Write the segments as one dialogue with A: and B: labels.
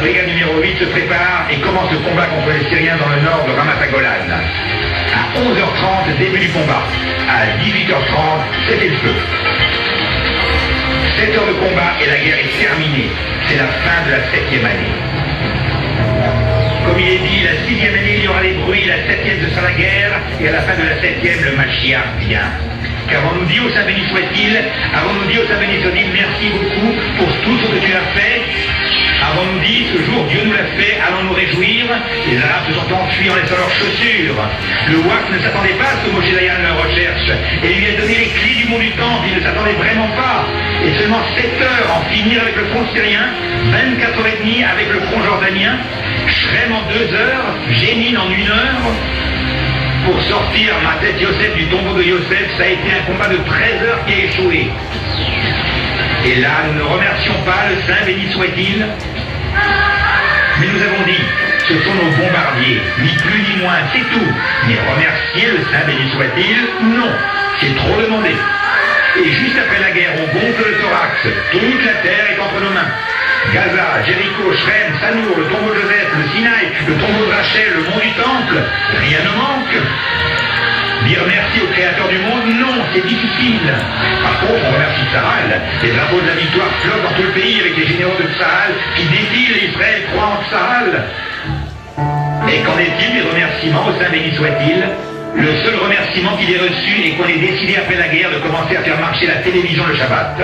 A: brigade numéro 8 se prépare et commence le combat contre les Syriens dans le nord de Ramat Golan. À 11h30, début du combat. À 18h30, c'était le feu. 7 heures de combat et la guerre est terminée. C'est la fin de la 7e année. Comme il est dit, la 6e année, il y aura des bruits, la 7e, ce sera la guerre, et à la fin de la 7e, le Mashiach vient. Qu'avons-nous dit au Saint béni soit-il, avons-nous dit au Saint béni soit-il, merci beaucoup pour tout ce que tu as fait. Avons-nous dit, ce jour, Dieu nous l'a fait, allons nous réjouir. Les Arabes se sont enfuis en laissant leurs chaussures. Le Waqf ne s'attendait pas à ce que Moshe Dayan leur recherche, et il lui a donné les clés du mont du temple, il ne s'attendait vraiment pas. Et seulement 7 heures en finir avec le front syrien, 24 heures et demie avec le front jordanien, Shrem en 2 heures, Jénine en 1 heure. Pour sortir ma tête Yosef du tombeau de Yosef, ça a été un combat de 13 heures qui a échoué. Et là, nous ne remercions pas le Saint béni soit-il. Mais nous avons dit, ce sont nos bombardiers, ni plus ni moins, c'est tout. Mais remercier le Saint béni soit-il, non, c'est trop demandé. Et juste après la guerre, on gonfle le thorax, toute la terre est entre nos mains. Gaza, Jéricho, Shrem, Sanour, le tombeau de Joseph, le Sinaï, le tombeau de Rachel, le mont du Temple, rien ne manque. Dire merci au Créateur du monde, non, c'est difficile. Par contre, on remercie Tsahal. Les drapeaux de la victoire flottent dans tout le pays avec les généraux de Tsahal qui défilent et Israël croit en Tsahal. Et qu'en est-il des remerciements au Saint béni soit-il? Le seul remerciement qu'il ait reçu est qu'on ait décidé après la guerre de commencer à faire marcher la télévision le Shabbat.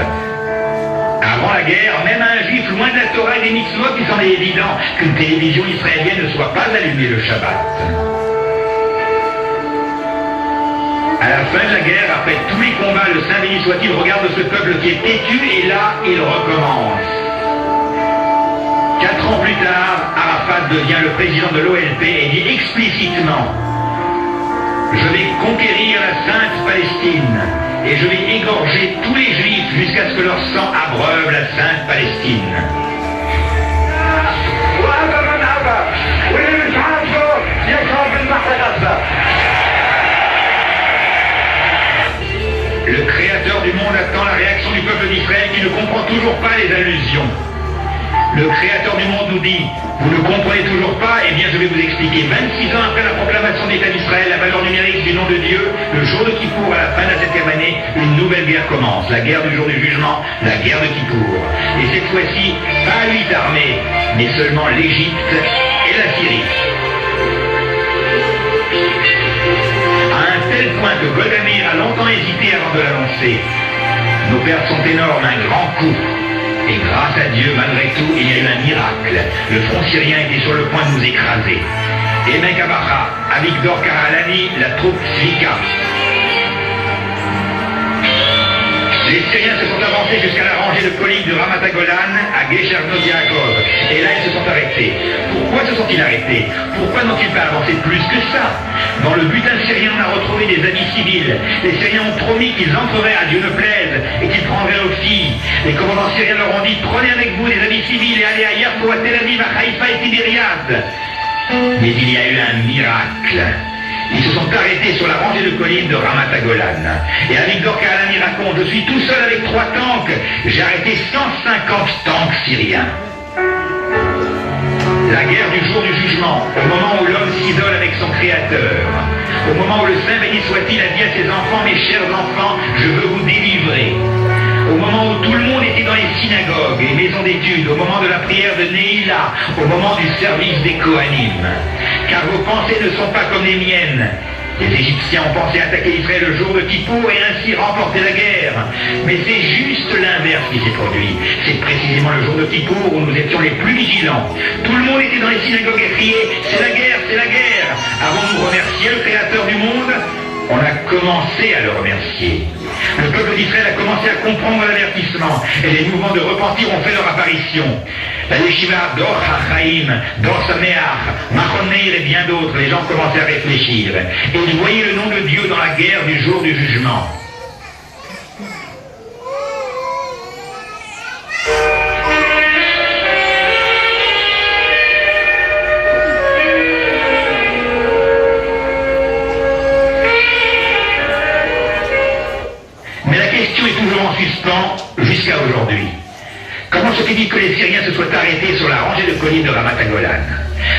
A: Avant la guerre, même un juif loin de la Torah et des mitzvot, il s'en est évident qu'une télévision israélienne ne soit pas allumée le Shabbat. À la fin de la guerre, après tous les combats, le Saint béni soit-il regarde ce peuple qui est têtu et là, il recommence. 4 ans plus tard, Arafat devient le président de l'OLP et dit explicitement: je vais conquérir la Sainte Palestine et je vais égorger tous les Juifs jusqu'à ce que leur sang abreuve la Sainte Palestine. Le Créateur du monde attend la réaction du peuple d'Israël qui ne comprend toujours pas les allusions. Le Créateur du monde nous dit: vous ne comprenez toujours pas? Eh bien, je vais vous expliquer. 26 ans après la proclamation de l'État d'Israël, la valeur numérique du nom de Dieu, le jour de Kippour, à la fin de la 7e année, une nouvelle guerre commence. La guerre du jour du jugement, la guerre de Kippour. Et cette fois-ci, pas 8 armées, mais seulement l'Égypte et la Syrie. À un tel point que Golda Meir a longtemps hésité avant de l'annoncer. Nos pertes sont énormes, un grand coup. Et grâce à Dieu, malgré tout, il y a eu un miracle. Le front syrien était sur le point de nous écraser. Et Mekabacha, Avigdor Karalani, la troupe Zvika. Les Syriens se sont avancés jusqu'à la rangée de collines de Ramat Golan à Gesher-Not Yaakov. Et là, ils se sont arrêtés. Pourquoi se sont-ils arrêtés? Pourquoi n'ont-ils pas avancé plus que ça? Dans le butin syrien, on a retrouvé des amis civils. Les Syriens ont promis qu'ils entreraient à Dieu ne plaise et qu'ils prendraient leurs filles. Les commandants syriens leur ont dit: prenez avec vous des amis civils et allez à Yafo, à Tel Aviv, à Haïfa et Tibériade. Mais il y a eu un miracle. Ils se sont arrêtés sur la rangée de collines de Ramat Golan. Et Avigdor Karalani raconte: je suis tout seul avec 3 tanks. J'ai arrêté 150 tanks syriens. La guerre du jour du jugement, au moment où l'homme s'isole avec son Créateur, au moment où le Saint béni soit-il a dit à ses enfants: mes chers enfants, je veux vous délivrer. Au moment où tout le monde était dans les synagogues et maisons d'études, au moment de la prière de Neila, au moment du service des Kohanim. Car vos pensées ne sont pas comme les miennes. Les Égyptiens ont pensé attaquer Israël le jour de Kippour et ainsi remporter la guerre. Mais c'est juste l'inverse qui s'est produit. C'est précisément le jour de Kippour où nous étions les plus vigilants. Tout le monde était dans les synagogues et criait: c'est la guerre, c'est la guerre. Avons-nous remercié le Créateur du monde? On a commencé à le remercier. Le peuple d'Israël a commencé à comprendre l'avertissement et les mouvements de repentir ont fait leur apparition. La Yeshiva, Dor HaChaim, Dor Sameach, Machon Meir et bien d'autres, les gens commençaient à réfléchir. Et ils voyaient le nom de Dieu dans la guerre du jour du jugement. Jusqu'à aujourd'hui. Comment se fait-il que les Syriens se soient arrêtés sur la la rangée de collines de Ramat Golan.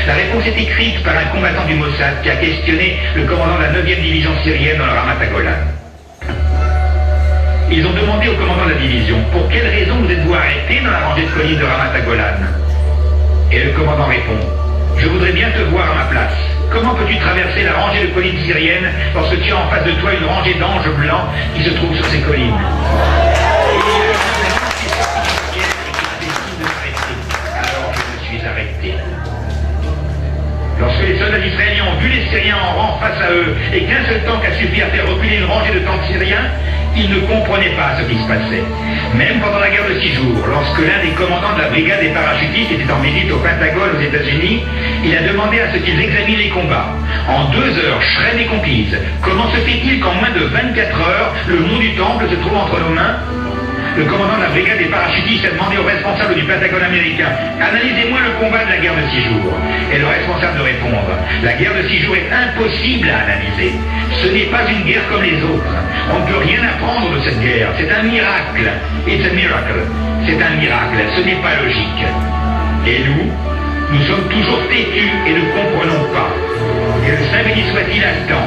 A: La réponse est écrite par un combattant du Mossad qui a questionné le commandant de la 9e division syrienne dans le Ramat Golan. Ils ont demandé au commandant de la division « Pour quelle raison vous êtes-vous arrêté dans la rangée de collines de Ramat Golan ?» Et le commandant répond « Je voudrais bien te voir à ma place. Comment peux-tu traverser la rangée de collines syriennes lorsque tu as en face de toi une rangée d'anges blancs qui se trouvent sur ces collines ?» Alors je me suis arrêté. Lorsque les soldats israéliens ont vu les Syriens en rang face à eux et qu'un seul tank a suffi à faire reculer une rangée de tanks syriens, ils ne comprenaient pas ce qui se passait. Même pendant la guerre de 6 jours, lorsque l'un des commandants de la brigade des parachutistes était en visite au Pentagone aux États-Unis, il a demandé à ce qu'ils examinent les combats. En 2 heures, Shrem est conquise. Comment se fait-il qu'en moins de 24 heures, le mont du Temple se trouve entre nos mains ? Le commandant de la brigade des parachutistes a demandé au responsable du Pentagone américain « Analysez-moi le combat de la guerre de 6 jours ». Et le responsable de répondre « La guerre de 6 jours est impossible à analyser. Ce n'est pas une guerre comme les autres. On ne peut rien apprendre de cette guerre. C'est un miracle. It's a miracle. C'est un miracle. Ce n'est pas logique. » Et nous sommes toujours têtus et ne comprenons pas. Que le Saint béni soit-il attend.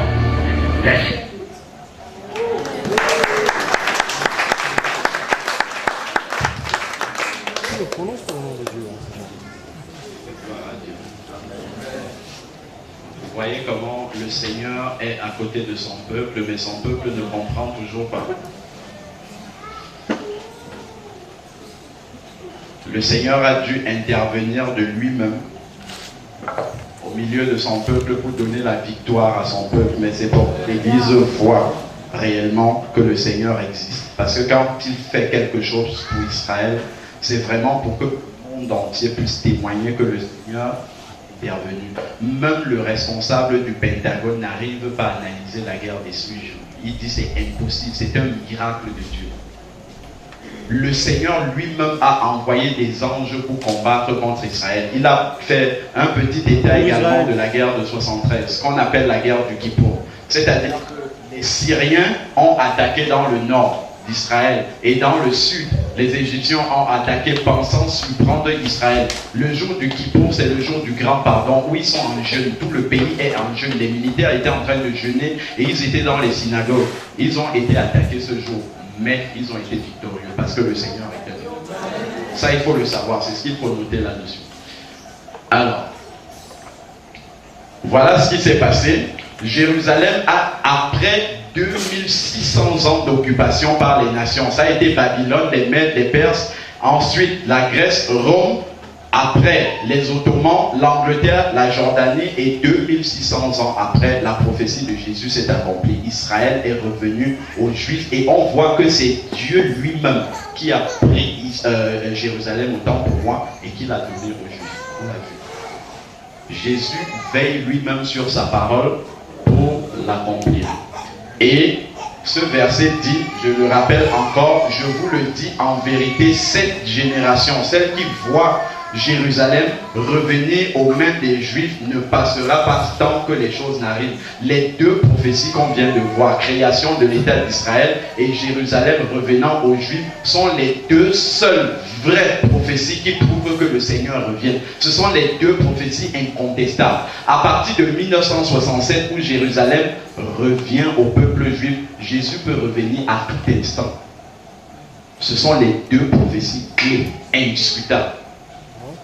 B: Vous voyez comment le Seigneur est à côté de son peuple, mais son peuple ne comprend toujours pas. Le Seigneur a dû intervenir de lui-même au milieu de son peuple pour donner la victoire à son peuple, mais c'est pour que l'Église voit réellement que le Seigneur existe. Parce que quand il fait quelque chose pour Israël, c'est vraiment pour que le monde entier puisse témoigner que le Seigneur est intervenu. Même le responsable du Pentagone n'arrive pas à analyser la guerre des 6 jours. Il dit c'est impossible, c'est un miracle de Dieu. Le Seigneur lui-même a envoyé des anges pour combattre contre Israël. Il a fait un petit détail également de la guerre de 73, ce qu'on appelle la guerre du Kippour. C'est-à-dire que les Syriens ont attaqué dans le nord d'Israël et dans le sud, les Égyptiens ont attaqué pensant surprendre Israël. Le jour du Kippour, c'est le jour du grand pardon où ils sont en jeûne. Tout le pays est en jeûne. Les militaires étaient en train de jeûner et ils étaient dans les synagogues. Ils ont été attaqués ce jour, mais ils ont été victorieux parce que le Seigneur était là. Ça, il faut le savoir. C'est ce qu'il faut noter là-dessus. Alors, voilà ce qui s'est passé. Jérusalem a, après 2600 ans d'occupation par les nations, ça a été Babylone, les Mèdes, les Perses, ensuite la Grèce, Rome, après les Ottomans, l'Angleterre, la Jordanie, et 2600 ans après, la prophétie de Jésus s'est accomplie. Israël est revenu aux Juifs et on voit que c'est Dieu lui-même qui a pris Jérusalem autant pour moi et qui l'a donné aux Juifs. On l'a vu. Jésus veille lui-même sur sa parole pour l'accomplir. Et ce verset dit, je le rappelle encore, je vous le dis en vérité, cette génération, celle qui voit Jérusalem revenir aux mains des Juifs, ne passera pas tant que les choses n'arrivent. Les deux prophéties qu'on vient de voir, création de l'État d'Israël et Jérusalem revenant aux Juifs, sont les deux seules vraies prophéties qui prouvent que le Seigneur revienne. Ce sont les deux prophéties incontestables. À partir de 1967, où Jérusalem revient au peuple juif, Jésus peut revenir à tout instant. Ce sont les deux prophéties clés, indiscutables,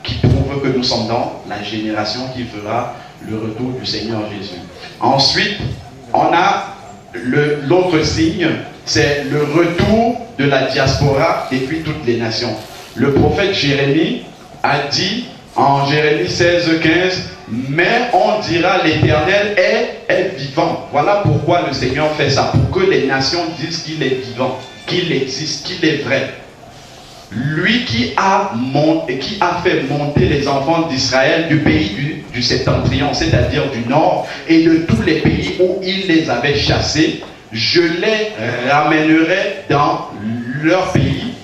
B: qui prouvent que nous sommes dans la génération qui fera le retour du Seigneur Jésus. Ensuite, on a l'autre signe, c'est le retour de la diaspora depuis toutes les nations. Le prophète Jérémie a dit en Jérémie 16:15, mais on dira l'Éternel est vivant. Voilà pourquoi le Seigneur fait ça, pour que les nations disent qu'il est vivant, qu'il existe, qu'il est vrai. Lui qui a fait monter les enfants d'Israël du pays du septentrion, c'est-à-dire du nord, et de tous les pays où il les avait chassés, je les ramènerai dans leur pays,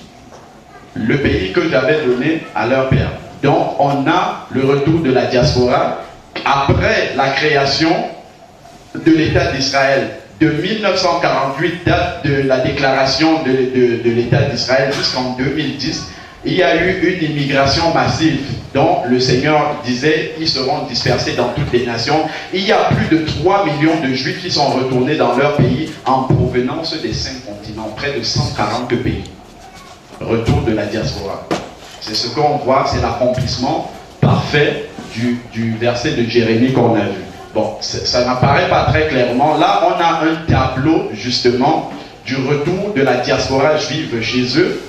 B: le pays que j'avais donné à leur père. Donc on a le retour de la diaspora après la création de l'État d'Israël. De 1948, date de la déclaration de l'État d'Israël, jusqu'en 2010, il y a eu une immigration massive dont le Seigneur disait ils seront dispersés dans toutes les nations. Il y a plus de 3 millions de Juifs qui sont retournés dans leur pays en provenance des 5 continents, près de 140 pays. Retour de la diaspora. C'est ce qu'on voit, c'est l'accomplissement parfait du verset de Jérémie qu'on a vu. Bon, ça n'apparaît pas très clairement. Là, on a un tableau justement du retour de la diaspora juive chez eux,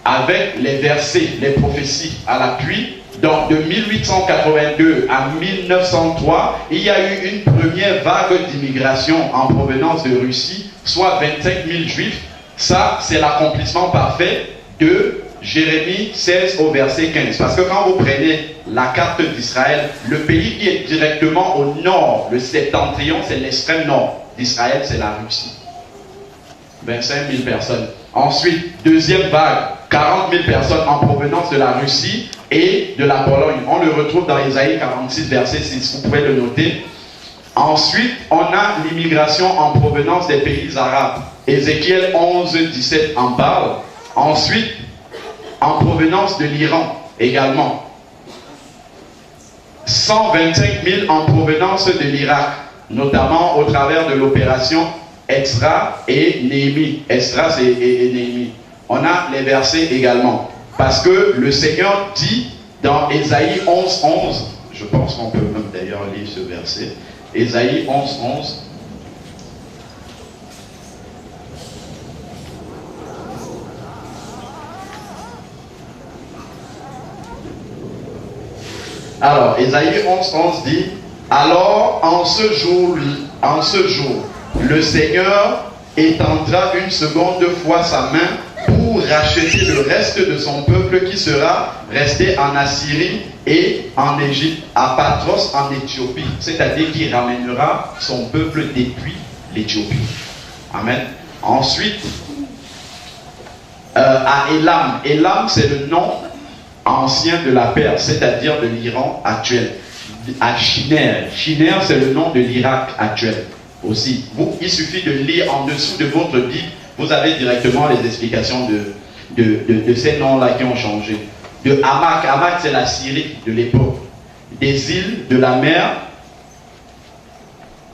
B: avec les versets, les prophéties à l'appui. Donc de 1882 à 1903, il y a eu une première vague d'immigration en provenance de Russie, soit 25 000 juifs. Ça, c'est l'accomplissement parfait de Jérémie 16 au verset 15. Parce que quand vous prenez la carte d'Israël, le pays qui est directement au nord, le septentrion, c'est l'extrême nord d'Israël, c'est la Russie. 25 000 personnes. Ensuite, deuxième vague, 40 000 personnes en provenance de la Russie et de la Pologne. On le retrouve dans Ésaïe 46, verset 6. Vous pouvez le noter. Ensuite, on a l'immigration en provenance des pays arabes. Ézéchiel 11, 17 en parle. Ensuite, en provenance de l'Iran également. 125 000 en provenance de l'Irak, notamment au travers de l'opération Ezra et Néhémie. Ezra et Néhémie. On a les versets également. Parce que le Seigneur dit dans Ésaïe 11, 11, je pense qu'on peut même d'ailleurs lire ce verset. Ésaïe 11, 11. Alors, Ésaïe 11, 11 dit, alors en ce jour, le Seigneur étendra une seconde fois sa main pour racheter le reste de son peuple qui sera resté en Assyrie et en Égypte, à Patros en Éthiopie. C'est-à-dire qu'il ramènera son peuple depuis l'Éthiopie. Amen. Ensuite, à Élam. Élam, c'est le nom ancien de la Perse, c'est-à-dire de l'Iran actuel. À Chiner. Chiner, c'est le nom de l'Irak actuel aussi. Il suffit de lire en dessous de votre Bible, vous avez directement les explications de ces noms-là qui ont changé. De Hamak. Hamak, c'est la Syrie de l'époque. Des îles de la mer.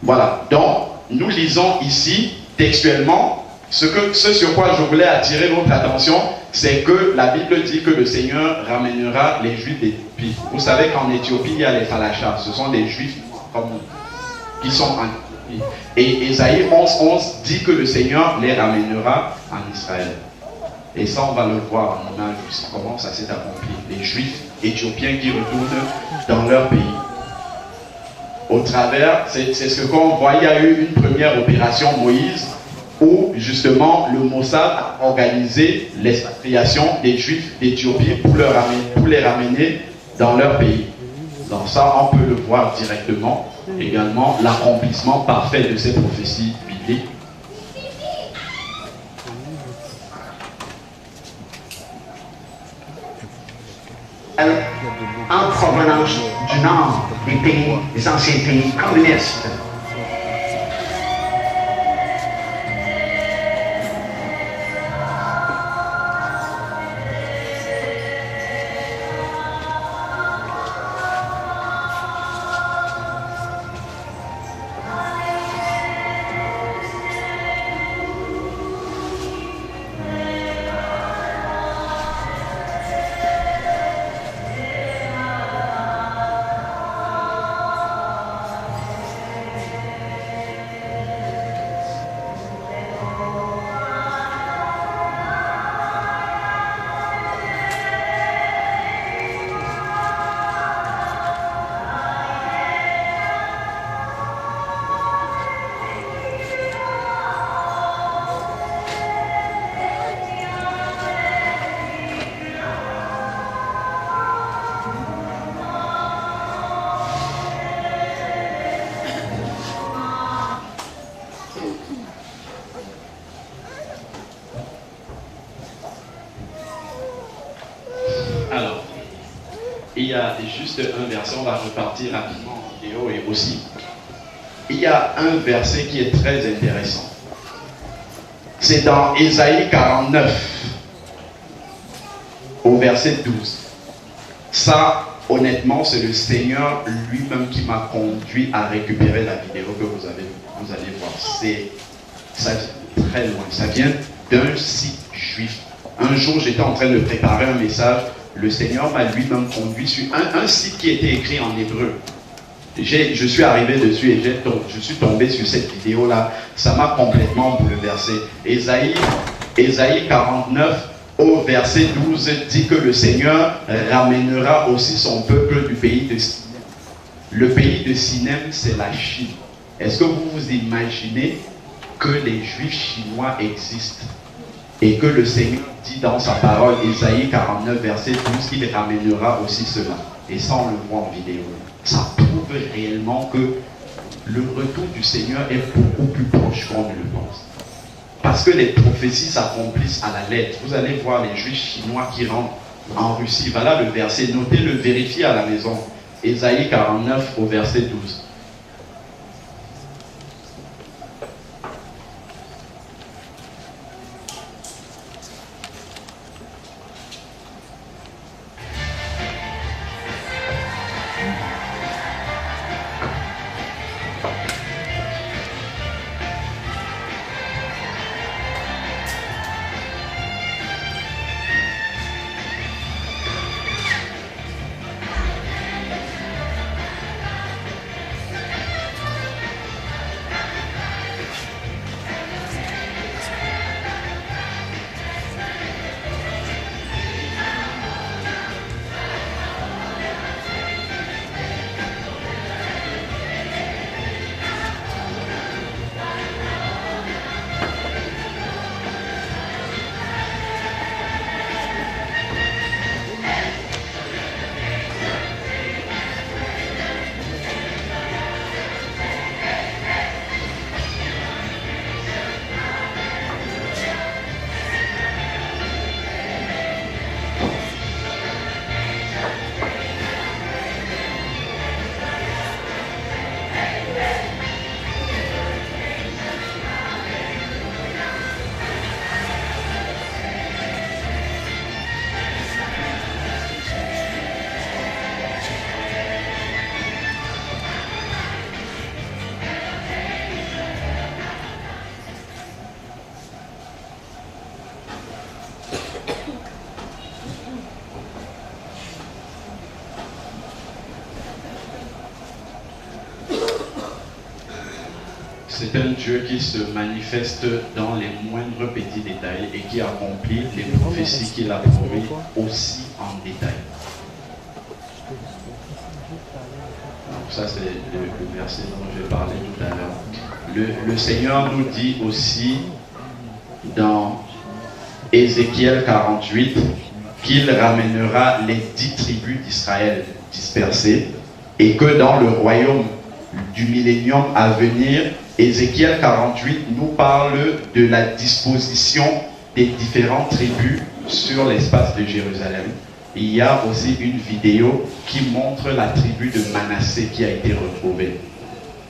B: Voilà. Donc, nous lisons ici, textuellement, ce sur quoi je voulais attirer votre attention, c'est que la Bible dit que le Seigneur ramènera les Juifs d'Éthiopie. Vous savez qu'en Éthiopie, il y a les Falachas. Ce sont des Juifs comme nous, qui sont en Éthiopie. Et Ésaïe 11, 11 dit que le Seigneur les ramènera en Israël. Et ça, on va le voir en image aussi, comment ça s'est accompli. Les Juifs éthiopiens qui retournent dans leur pays. Au travers, c'est ce qu'on voit, il y a eu une première opération Moïse, où justement le Mossad a organisé l'expatriation des Juifs d'Éthiopie pour les ramener dans leur pays. Dans ça, on peut le voir directement, également l'accomplissement parfait de ces prophéties bibliques.
C: En provenance du nord des pays, des anciens pays communistes.
B: Il y a juste un verset, on va repartir rapidement en vidéo et aussi. Il y a un verset qui est très intéressant. C'est dans Ésaïe 49. verset 12. Ça, honnêtement, c'est le Seigneur lui-même qui m'a conduit à récupérer la vidéo que vous allez voir. Ça vient très loin. Ça vient d'un site juif. Un jour, j'étais en train de préparer un message. Le Seigneur m'a lui-même conduit sur un site qui était écrit en hébreu. Je suis arrivé dessus et je suis tombé sur cette vidéo-là. Ça m'a complètement bouleversé. Ésaïe 49 au verset 12 dit que le Seigneur ramènera aussi son peuple du pays de Sinem. Le pays de Sinem, c'est la Chine. Est-ce que vous vous imaginez que les Juifs chinois existent et que le Seigneur dit dans sa parole, Ésaïe 49 verset 12, qu'il ramènera aussi cela? Et ça, on le voit en vidéo. Ça prouve réellement que le retour du Seigneur est beaucoup plus proche qu'on ne le pense. Parce que les prophéties s'accomplissent à la lettre. Vous allez voir les Juifs chinois qui rentrent en Russie. Voilà le verset. Notez-le, vérifiez à la maison. Ésaïe 49 au verset 12. C'est un Dieu qui se manifeste dans les moindres petits détails et qui accomplit les prophéties qu'il a promis aussi en détail. Donc ça c'est le verset dont je parlais tout à l'heure. Le Seigneur nous dit aussi dans Ézéchiel 48 qu'il ramènera les 10 tribus d'Israël dispersées et que dans le royaume du millénium à venir, Ézéchiel 48 nous parle de la disposition des différentes tribus sur l'espace de Jérusalem. Il y a aussi une vidéo qui montre la tribu de Manassé qui a été retrouvée.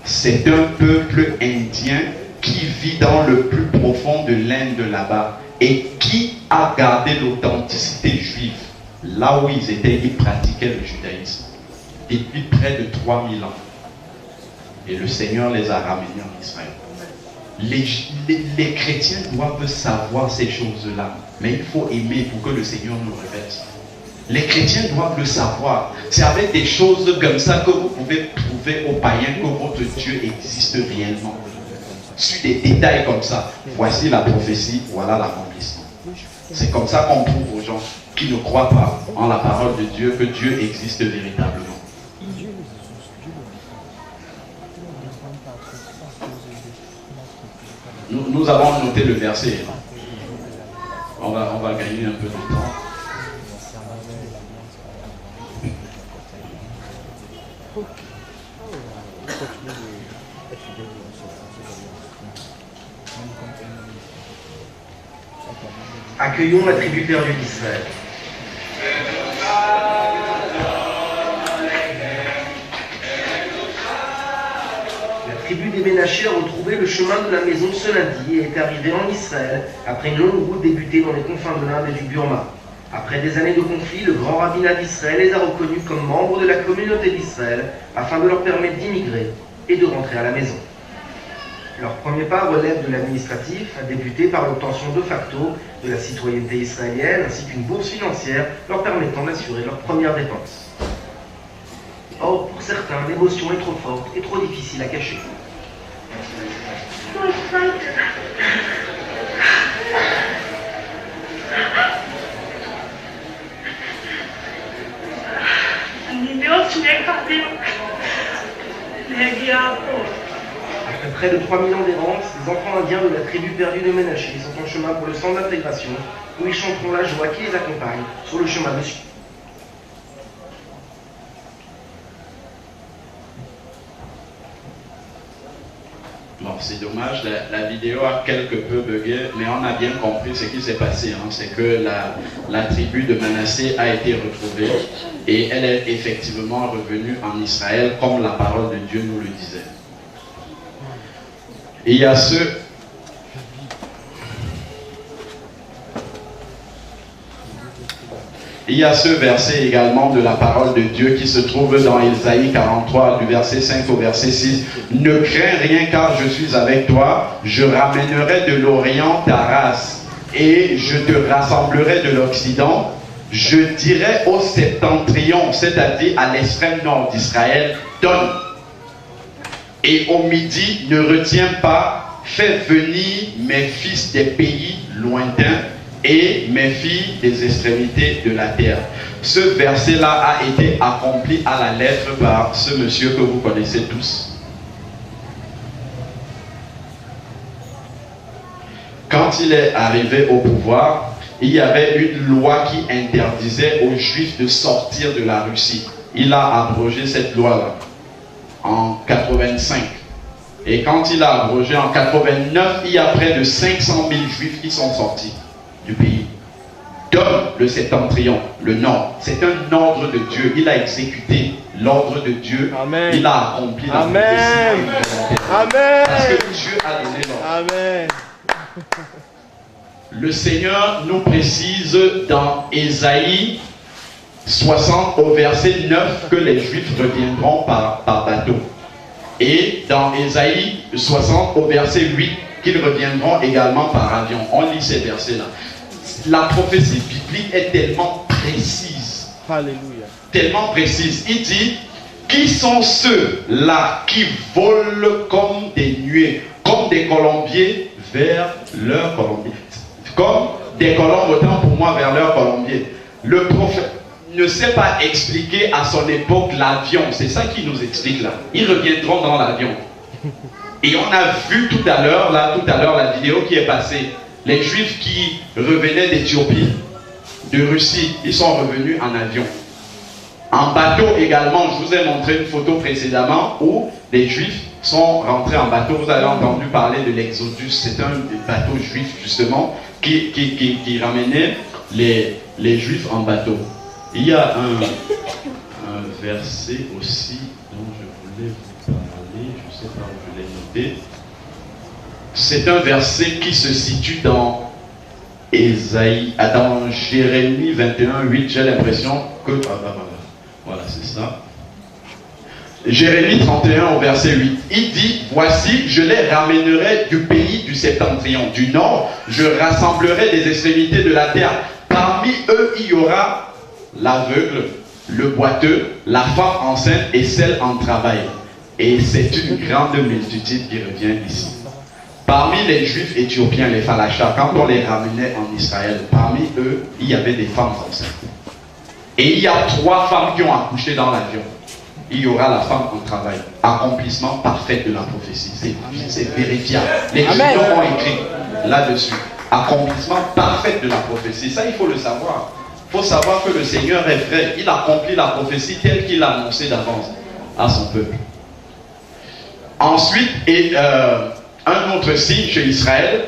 B: C'est un peuple indien qui vit dans le plus profond de l'Inde là-bas et qui a gardé l'authenticité juive. Là où ils étaient, ils pratiquaient le judaïsme depuis près de 3000 ans. Et le Seigneur les a ramenés en Israël. Les chrétiens doivent savoir ces choses-là. Mais il faut aimer pour que le Seigneur nous révèle. Les chrétiens doivent le savoir. C'est avec des choses comme ça que vous pouvez prouver aux païens que votre Dieu existe réellement. Sur des détails comme ça, voici la prophétie, voilà l'accomplissement. C'est comme ça qu'on prouve aux gens qui ne croient pas en la parole de Dieu que Dieu existe véritablement. Nous avons noté le verset. On va gagner un peu de temps.
D: Accueillons la tribu perdue d'Israël. La tribu des Ménachés a retrouvé le chemin de la maison ce lundi et est arrivée en Israël après une longue route débutée dans les confins de l'Inde et du Burma. Après des années de conflit, le grand rabbinat d'Israël les a reconnus comme membres de la communauté d'Israël afin de leur permettre d'immigrer et de rentrer à la maison. Leur premier pas relève de l'administratif, débuté par l'obtention de facto de la citoyenneté israélienne ainsi qu'une bourse financière leur permettant d'assurer leurs premières dépenses. Or, pour certains, l'émotion est trop forte et trop difficile à cacher. Après près de 3000 ans d'errance, les enfants indiens de la tribu perdue de Ménaché sont en chemin pour le centre d'intégration, où ils chanteront la joie qui les accompagne sur le chemin de suite.
B: Bon, c'est dommage, la vidéo a quelque peu bugué, mais on a bien compris ce qui s'est passé. Hein. C'est que la tribu de Manassé a été retrouvée et elle est effectivement revenue en Israël comme la parole de Dieu nous le disait. Et il y a ce verset également de la parole de Dieu qui se trouve dans Ésaïe 43 du verset 5 au verset 6. Ne crains rien car je suis avec toi, je ramènerai de l'Orient ta race et je te rassemblerai de l'Occident. Je dirai au septentrion, c'est-à-dire à l'extrême nord d'Israël, donne. Et au midi, ne retiens pas, fais venir mes fils des pays lointains et mes filles des extrémités de la terre. Ce verset-là a été accompli à la lettre par ce monsieur que vous connaissez tous. Quand il est arrivé au pouvoir, il y avait une loi qui interdisait aux Juifs de sortir de la Russie. Il a abrogé cette loi-là en 85. Et quand il a abrogé en 89, il y a près de 500 000 Juifs qui sont sortis du pays. Donne le septentrion, le nord. C'est un ordre de Dieu. Il a exécuté l'ordre de Dieu. Amen. Il a accompli la prophétie. Amen. Parce que Dieu a donné l'ordre. Amen. Le Seigneur nous précise dans Ésaïe 60 au verset 9 que les Juifs reviendront par bateau. Et dans Ésaïe 60 au verset 8 qu'ils reviendront également par avion. On lit ces versets-là. La prophétie biblique est tellement précise. Alléluia. Tellement précise. Il dit, qui sont ceux-là qui volent comme des nuées, comme des colombiers vers leur colombier. Comme des colombes, autant pour moi vers leur colombier. Le prophète ne sait pas expliquer à son époque l'avion. C'est ça qu'il nous explique là. Ils reviendront dans l'avion. Et on a vu tout à l'heure la vidéo qui est passée. Les Juifs qui revenaient d'Éthiopie, de Russie, ils sont revenus en avion. En bateau également, je vous ai montré une photo précédemment où les Juifs sont rentrés en bateau. Vous avez entendu parler de l'Exodus. C'est un bateau juif justement qui ramenait les Juifs en bateau. Il y a un verset aussi dont je voulais vous parler. Je ne sais pas où je l'ai noté. C'est un verset qui se situe dans dans Jérémie 21, 8. J'ai l'impression que... Voilà, c'est ça. Jérémie 31 au verset 8. Il dit, voici, je les ramènerai du pays du septentrion, du nord. Je rassemblerai des extrémités de la terre. Parmi eux, il y aura l'aveugle, le boiteux, la femme enceinte et celle en travail. Et c'est une grande multitude qui revient ici. Parmi les Juifs éthiopiens, les Falachas, quand on les ramenait en Israël, parmi eux, il y avait des femmes enceintes. Et il y a 3 femmes qui ont accouché dans l'avion. Il y aura la femme en travail. Accomplissement parfait de la prophétie. C'est vérifiable. Les Juifs ont écrit là-dessus. Accomplissement parfait de la prophétie. Ça, il faut le savoir. Il faut savoir que le Seigneur est vrai. Il accomplit la prophétie telle qu'il l'a annoncée d'avance à son peuple. Ensuite, un autre signe chez Israël,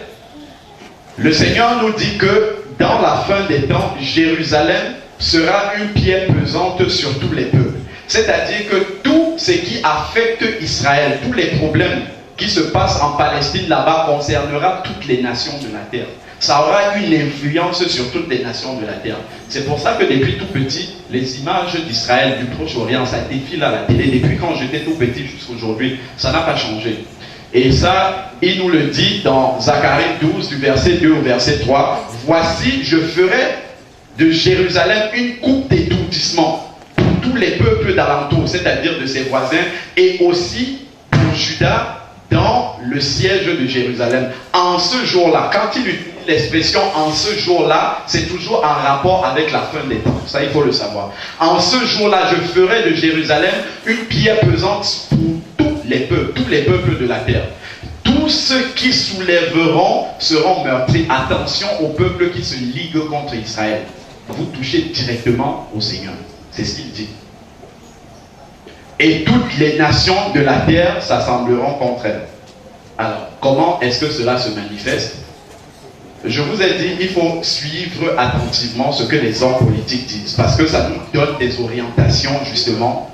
B: le Seigneur nous dit que dans la fin des temps, Jérusalem sera une pierre pesante sur tous les peuples. C'est-à-dire que tout ce qui affecte Israël, tous les problèmes qui se passent en Palestine là-bas concernera toutes les nations de la terre. ça aura une influence sur toutes les nations de la terre. C'est pour ça que depuis tout petit, les images d'Israël, du Proche-Orient, ça défile à la télé. Depuis quand j'étais tout petit jusqu'à aujourd'hui, ça n'a pas changé. Et ça, il nous le dit dans Zacharie 12, du verset 2 au verset 3. « Voici, je ferai de Jérusalem une coupe d'étourdissement pour tous les peuples d'alentour, c'est-à-dire de ses voisins, et aussi pour Juda dans le siège de Jérusalem. » En ce jour-là, quand il utilise l'expression « en ce jour-là », c'est toujours en rapport avec la fin des temps. Ça, il faut le savoir. En ce jour-là, je ferai de Jérusalem une pierre pesante pour tous les peuples de la terre. Tous ceux qui soulèveront seront meurtris. Attention aux peuples qui se liguent contre Israël. Vous touchez directement au Seigneur. C'est ce qu'il dit. Et toutes les nations de la terre s'assembleront contre elle. Alors, comment est-ce que cela se manifeste? Je vous ai dit, il faut suivre attentivement ce que les hommes politiques disent, parce que ça nous donne des orientations, justement.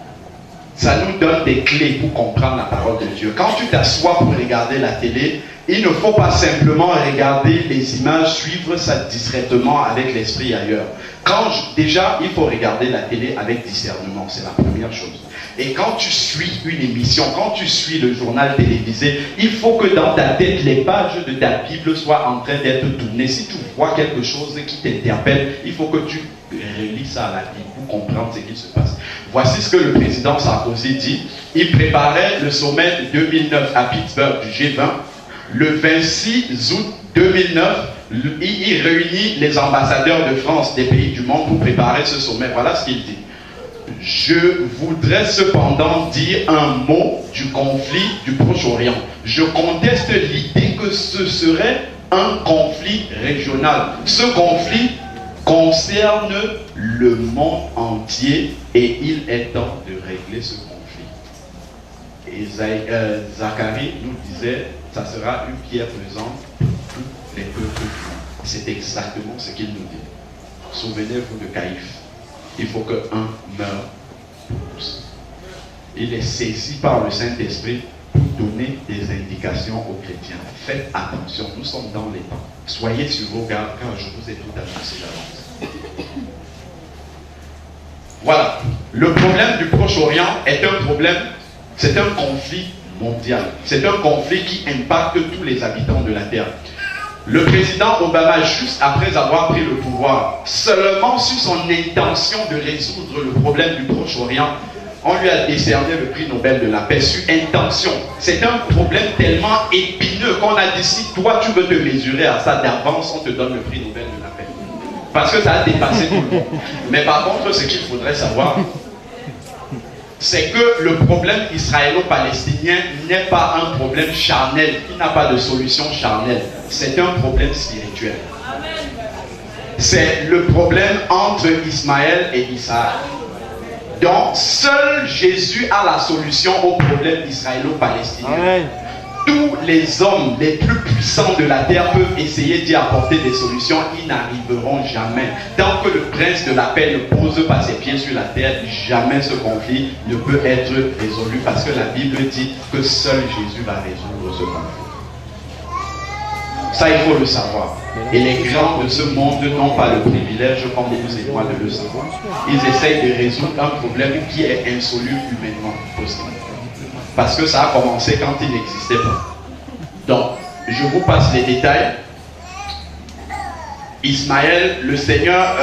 B: Ça nous donne des clés pour comprendre la parole de Dieu. Quand tu t'assois pour regarder la télé, il ne faut pas simplement regarder les images, suivre ça discrètement avec l'esprit ailleurs. Déjà, il faut regarder la télé avec discernement, c'est la première chose. Et quand tu suis une émission, quand tu suis le journal télévisé, il faut que dans ta tête, les pages de ta Bible soient en train d'être tournées. Si tu vois quelque chose qui t'interpelle, il faut que tu relis ça à la Bible pour comprendre ce qui se passe. Voici ce que le président Sarkozy dit. Il préparait le sommet de 2009 à Pittsburgh du G20. Le 26 août 2009, il réunit les ambassadeurs de France des pays du monde pour préparer ce sommet. Voilà ce qu'il dit. Je voudrais cependant dire un mot du conflit du Proche-Orient. Je conteste l'idée que ce serait un conflit régional. Ce conflit concerne le monde entier et il est temps de régler ce conflit. Et Zacharie nous disait, ça sera une pierre pesante pour tous les peuples du monde. C'est exactement ce qu'il nous dit. Souvenez-vous de Caïphe. Il faut qu'un meure pour tous. Il est saisi par le Saint-Esprit pour donner des indications aux chrétiens. Faites attention, nous sommes dans les temps. Soyez sur vos gardes car je vous ai tout annoncé d'avance. Voilà. Le problème du Proche-Orient est un problème, c'est un conflit mondial. C'est un conflit qui impacte tous les habitants de la terre. Le président Obama, juste après avoir pris le pouvoir, seulement sur son intention de résoudre le problème du Proche-Orient, on lui a décerné le prix Nobel de la paix sur intention. C'est un problème tellement épineux qu'on a dit, si toi tu veux te mesurer à ça d'avance, on te donne le prix Nobel de la paix. Parce que ça a dépassé tout le monde. Mais par contre, ce qu'il faudrait savoir, c'est que le problème israélo-palestinien n'est pas un problème charnel, il n'a pas de solution charnelle. C'est un problème spirituel. C'est le problème entre Ismaël et Isaac. Donc, seul Jésus a la solution au problème israélo-palestinien. Tous les hommes les plus puissants de la terre peuvent essayer d'y apporter des solutions, ils n'arriveront jamais. Tant que le prince de la paix ne pose pas ses pieds sur la terre, jamais ce conflit ne peut être résolu, parce que la Bible dit que seul Jésus va résoudre ce conflit. Ça, il faut le savoir. Et les grands de ce monde n'ont pas le privilège, comme vous et moi, de le savoir. Ils essayent de résoudre un problème qui est insoluble humainement possible. Parce que ça a commencé quand il n'existait pas. Donc, je vous passe les détails. Ismaël, le Seigneur,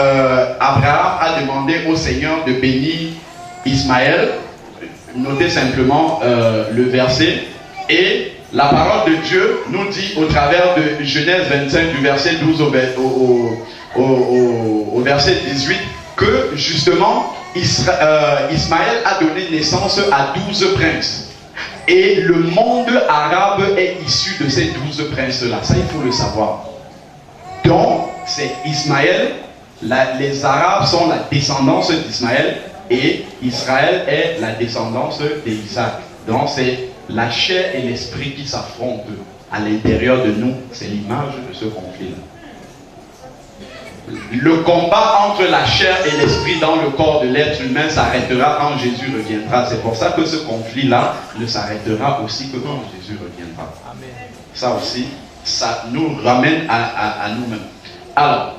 B: Abraham a demandé au Seigneur de bénir Ismaël. Notez simplement le verset. Et la parole de Dieu nous dit au travers de Genèse 25 du verset 12 au verset 18 que justement Ismaël a donné naissance à 12 princes. Et le monde arabe est issu de ces 12 princes-là. Ça, il faut le savoir. Donc, c'est Ismaël, les Arabes sont la descendance d'Ismaël et Israël est la descendance d'Isaac. Donc, c'est la chair et l'esprit qui s'affrontent à l'intérieur de nous. C'est l'image de ce conflit-là. Le combat entre la chair et l'esprit dans le corps de l'être humain s'arrêtera quand Jésus reviendra. C'est pour ça que ce conflit-là ne s'arrêtera aussi que quand Jésus reviendra. Ça aussi, ça nous ramène à nous-mêmes. Alors,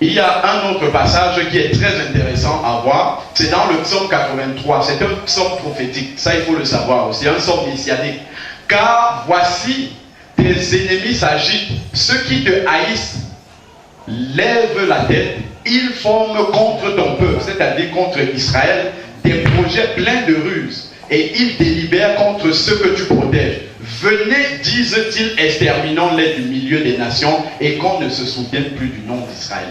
B: il y a un autre passage qui est très intéressant à voir, c'est dans le psaume 83, c'est un psaume prophétique, ça il faut le savoir aussi, un psaume messianique. Car voici, tes ennemis s'agitent, ceux qui te haïssent lèvent la tête, ils forment contre ton peuple, c'est-à-dire contre Israël, des projets pleins de ruses, et ils délibèrent contre ceux que tu protèges. Venez, disent-ils, exterminons-les du milieu des nations, et qu'on ne se souvienne plus du nom d'Israël.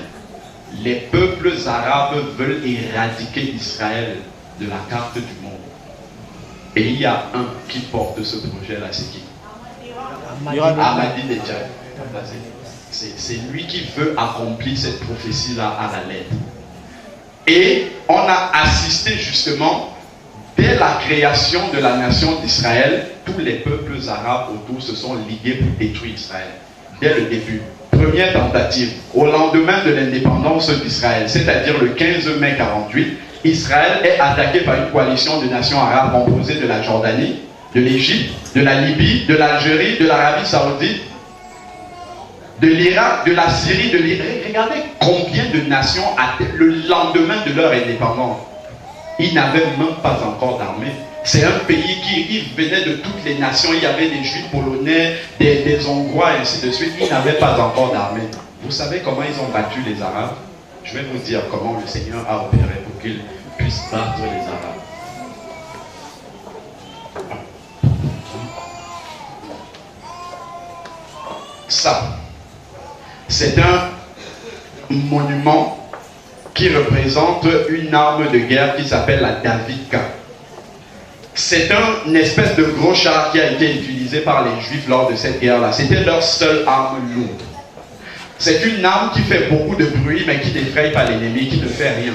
B: Les peuples arabes veulent éradiquer Israël de la carte du monde. Et il y a un qui porte ce projet-là, c'est qui? Ahmadinejad. C'est lui qui veut accomplir cette prophétie-là à la lettre. Et on a assisté justement, dès la création de la nation d'Israël, tous les peuples arabes autour se sont ligués pour détruire Israël. Dès le début. Première tentative, au lendemain de l'indépendance d'Israël, c'est-à-dire le 15 mai 48, Israël est attaqué par une coalition de nations arabes composée de la Jordanie, de l'Égypte, de la Libye, de l'Algérie, de l'Arabie Saoudite, de l'Irak, de la Syrie, de l'Irak. Regardez combien de nations, le lendemain de leur indépendance, ils n'avaient même pas encore d'armée. C'est un pays qui venait de toutes les nations. Il y avait des Juifs polonais, des Hongrois, et ainsi de suite. Ils n'avaient pas encore d'armée. Vous savez comment ils ont battu les Arabes? Je vais vous dire comment le Seigneur a opéré pour qu'ils puissent battre les Arabes. Ça, c'est un monument qui représente une arme de guerre qui s'appelle la Davidka. C'est une espèce de gros char qui a été utilisé par les Juifs lors de cette guerre-là. C'était leur seule arme lourde. C'est une arme qui fait beaucoup de bruit, mais qui n'effraie pas l'ennemi, qui ne fait rien.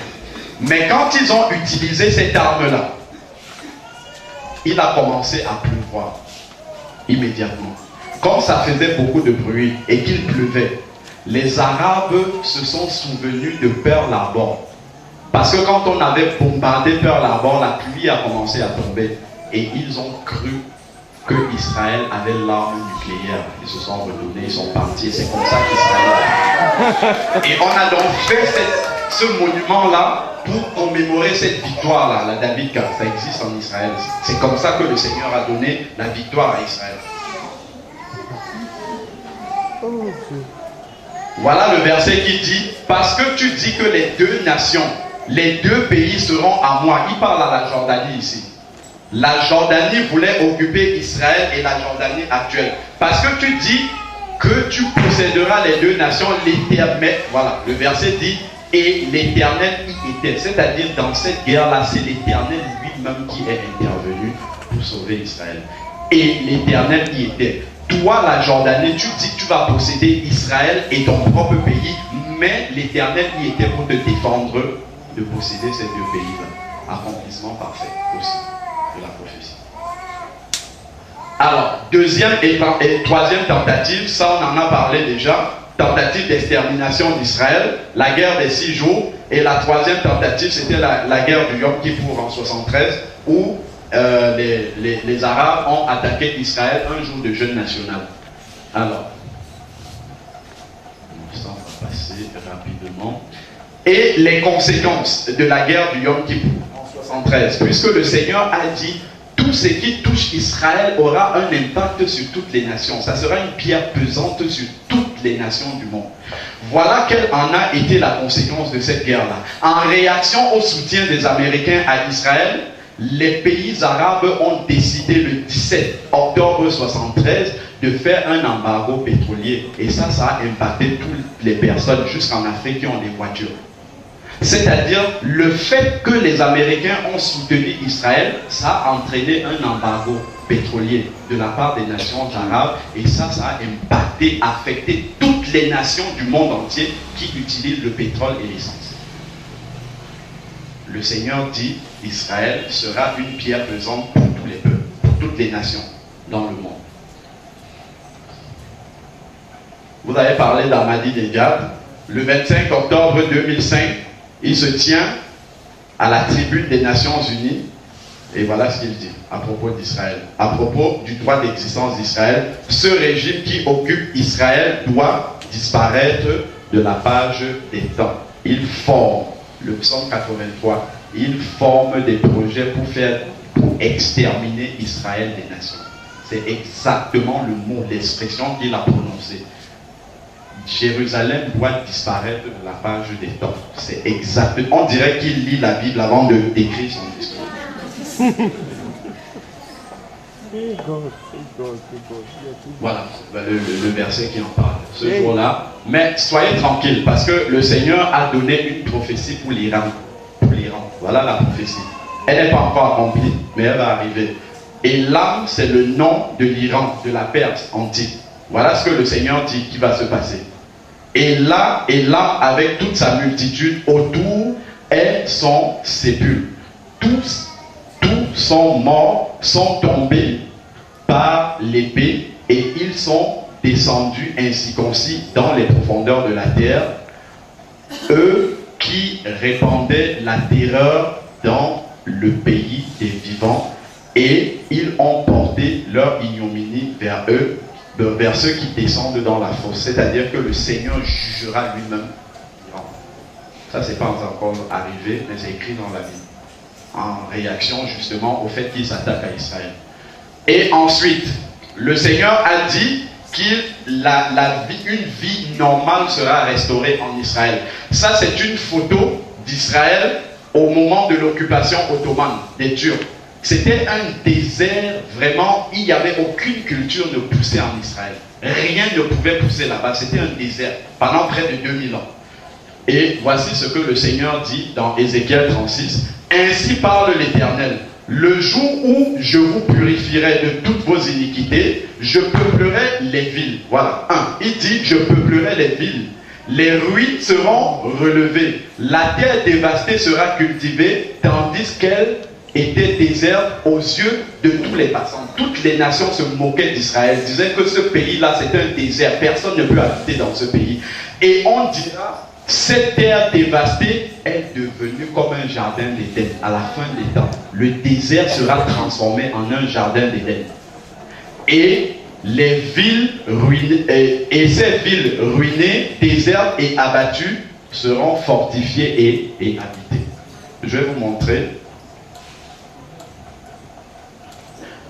B: Mais quand ils ont utilisé cette arme-là, il a commencé à pleuvoir immédiatement. Comme ça faisait beaucoup de bruit et qu'il pleuvait, les Arabes se sont souvenus de Pearl Harbor. Parce que quand on avait bombardé Pearl Harbor, la pluie a commencé à tomber. Et ils ont cru que Israël avait l'arme nucléaire. Ils se sont retournés, ils sont partis. C'est comme ça qu'Israël a fait. Et on a donc fait ce monument-là pour commémorer cette victoire-là, la Davidka. Ça existe en Israël. C'est comme ça que le Seigneur a donné la victoire à Israël. Voilà le verset qui dit, parce que tu dis que les deux nations, les deux pays seront à moi. Il parle à la Jordanie ici. La Jordanie voulait occuper Israël et la Jordanie actuelle. Parce que tu dis que tu posséderas les deux nations, l'Éternel. Voilà, le verset dit, et l'Éternel y était. C'est-à-dire, dans cette guerre-là, c'est l'Éternel lui-même qui est intervenu pour sauver Israël. Et l'Éternel y était. Toi, la Jordanie, tu dis que tu vas posséder Israël et ton propre pays, mais l'Éternel y était pour te défendre de posséder ces deux pays-là. Accomplissement parfait aussi de la prophétie. Alors, deuxième et troisième tentative, ça on en a parlé déjà, tentative d'extermination d'Israël, la guerre des 6 jours, et la troisième tentative c'était la guerre du Yom Kippour en 73, où les Arabes ont attaqué Israël un jour de jeûne national. Alors, ça on va passer rapidement. Et les conséquences de la guerre du Yom Kippour en 73, puisque le Seigneur a dit tout ce qui touche Israël aura un impact sur toutes les nations. Ça sera une pierre pesante sur toutes les nations du monde. Voilà quelle en a été la conséquence de cette guerre-là. En réaction au soutien des Américains à Israël, les pays arabes ont décidé le 17 octobre 1973 de faire un embargo pétrolier. Et ça a impacté toutes les personnes jusqu'en Afrique qui ont des voitures. C'est-à-dire, le fait que les Américains ont soutenu Israël, ça a entraîné un embargo pétrolier de la part des nations arabes. Et ça a impacté, affecté toutes les nations du monde entier qui utilisent le pétrole et l'essence. Le Seigneur dit, Israël sera une pierre pesante pour tous les peuples, pour toutes les nations dans le monde. Vous avez parlé d'Ahmadinejad. Le 25 octobre 2005, il se tient à la tribune des Nations Unies Et voilà ce qu'il dit à propos d'Israël. À propos du droit d'existence d'Israël, ce régime qui occupe Israël doit disparaître de la page des temps. Il forme, le psaume 83, il forme des projets pour exterminer Israël des nations. C'est exactement le mot, l'expression qu'il a prononcée. Jérusalem doit disparaître de la page des temps. C'est exactement. On dirait qu'il lit la Bible avant de d'écrire son discours. Voilà le verset qui en parle ce jour-là. Mais soyez tranquilles parce que le Seigneur a donné une prophétie pour l'Iran. Voilà la prophétie. Elle n'est pas encore accomplie, mais elle va arriver. Et l'âme, c'est le nom de l'Iran, de la Perse antique. Voilà ce que le Seigneur dit qui va se passer. Et là, l'âme avec toute sa multitude autour est son sépulcre. Tous sont morts, sont tombés par l'épée et ils sont descendus ainsi concis dans les profondeurs de la terre. Eux qui répandaient la terreur dans le pays des vivants et ils ont porté leur ignominie vers eux, vers ceux qui descendent dans la fosse. C'est-à-dire que le Seigneur jugera lui-même. Ça, c'est pas encore arrivé, mais c'est écrit dans la Bible. En réaction justement au fait qu'il s'attaque à Israël. Et ensuite, le Seigneur a dit qu'une vie normale sera restaurée en Israël. Ça, c'est une photo d'Israël au moment de l'occupation ottomane des Turcs. C'était un désert, vraiment, il n'y avait aucune culture ne poussait en Israël. Rien ne pouvait pousser là-bas, c'était un désert pendant près de 2000 ans. Et voici ce que le Seigneur dit dans Ézéchiel 36. Ainsi parle l'Éternel. Le jour où je vous purifierai de toutes vos iniquités, je peuplerai les villes. Voilà. Il dit, je peuplerai les villes. Les ruines seront relevées. La terre dévastée sera cultivée, tandis qu'elle était déserte aux yeux de tous les passants. Toutes les nations se moquaient d'Israël, disaient que ce pays-là, c'est un désert. Personne ne peut habiter dans ce pays. Et on dira, cette terre dévastée est devenue comme un jardin d'Éden. À la fin des temps, le désert sera transformé en un jardin d'Éden. Et les villes ruinées, et ces villes ruinées, désertes et abattues seront fortifiées et habitées. Je vais vous montrer.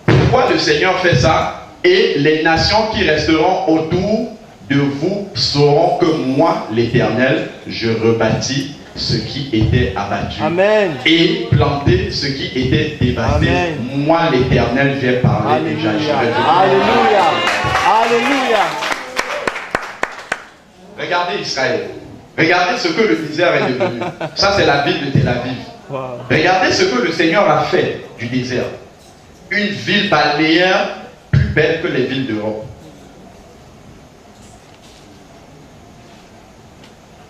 B: Pourquoi le Seigneur fait ça? Et les nations qui resteront autour de vous sauront que moi, l'Éternel, je rebâtis ce qui était abattu.
E: Amen.
B: Et planter ce qui était dévasté.
E: Amen.
B: Moi, l'Éternel, viens parler.
E: Alléluia.
B: Et j'agirai.
E: Alléluia. Alléluia.
B: Regardez Israël. Regardez ce que le désert est devenu. Ça, c'est la ville de Tel Aviv.
E: Wow.
B: Regardez ce que le Seigneur a fait du désert. Une ville balnéaire plus belle que les villes d'Europe.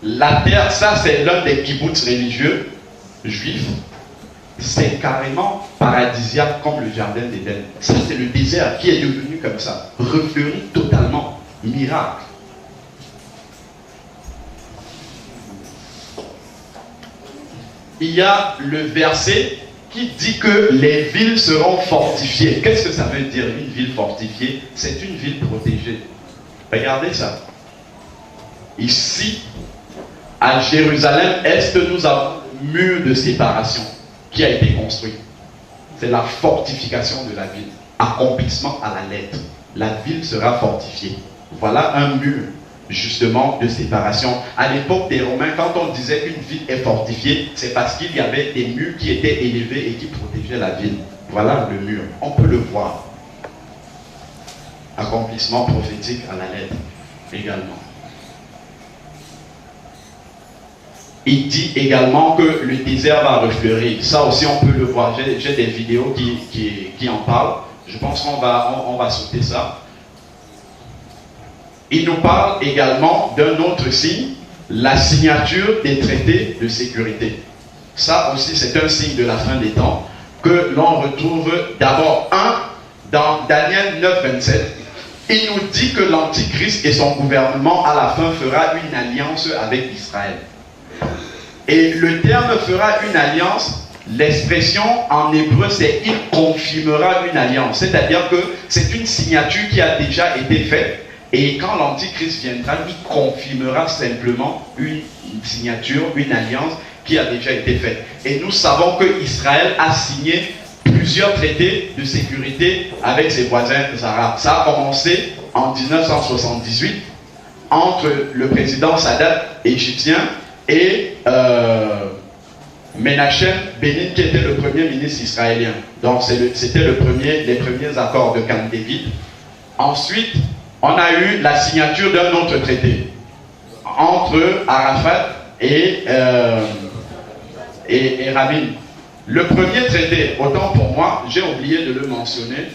B: La terre, ça c'est l'un des kibbutz religieux juifs. C'est carrément paradisiaque comme le jardin d'Éden. Ça c'est le désert qui est devenu comme ça. Refleuri totalement. Miracle. Il y a le verset qui dit que les villes seront fortifiées. Qu'est-ce que ça veut dire une ville fortifiée? C'est une ville protégée. Regardez ça. Ici, à Jérusalem-Est, nous avons un mur de séparation qui a été construit. C'est la fortification de la ville. Accomplissement à la lettre. La ville sera fortifiée. Voilà un mur, justement, de séparation. À l'époque des Romains, quand on disait qu'une ville est fortifiée, c'est parce qu'il y avait des murs qui étaient élevés et qui protégeaient la ville. Voilà le mur. On peut le voir. Accomplissement prophétique à la lettre également. Il dit également que le désert va refleurir. Ça aussi, on peut le voir. J'ai des vidéos qui en parlent. Je pense qu'on va sauter ça. Il nous parle également d'un autre signe, la signature des traités de sécurité. Ça aussi, c'est un signe de la fin des temps que l'on retrouve d'abord dans Daniel 9, 27. Il nous dit que l'Antichrist et son gouvernement à la fin fera une alliance avec Israël. Et le terme fera une alliance, l'expression en hébreu c'est « il confirmera une alliance », c'est-à-dire que c'est une signature qui a déjà été faite, et quand l'Antichrist viendra, il confirmera simplement une signature, une alliance qui a déjà été faite. Et nous savons que Israël a signé plusieurs traités de sécurité avec ses voisins arabes. Ça a commencé en 1978 entre le président Sadat égyptien et Menachem Benin, qui était le premier ministre israélien. Donc c'était les premiers accords de Camp David. Ensuite, on a eu la signature d'un autre traité entre Arafat et Rabin. Le premier traité, autant pour moi, j'ai oublié de le mentionner,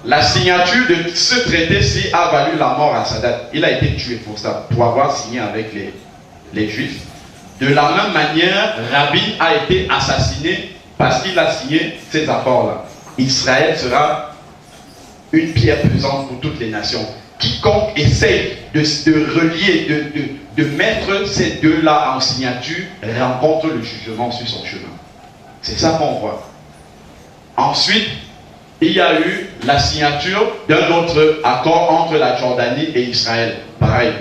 B: la signature de ce traité-ci a valu la mort à Sadat. Il a été tué pour ça, pour avoir signé avec les Juifs. De la même manière, Rabin a été assassiné parce qu'il a signé ces accords-là. Israël sera une pierre pesante pour toutes les nations. Quiconque essaye de relier, de mettre ces deux-là en signature, rencontre le jugement sur son chemin. C'est ça qu'on voit. Ensuite, il y a eu la signature d'un autre accord entre la Jordanie et Israël. Pareil.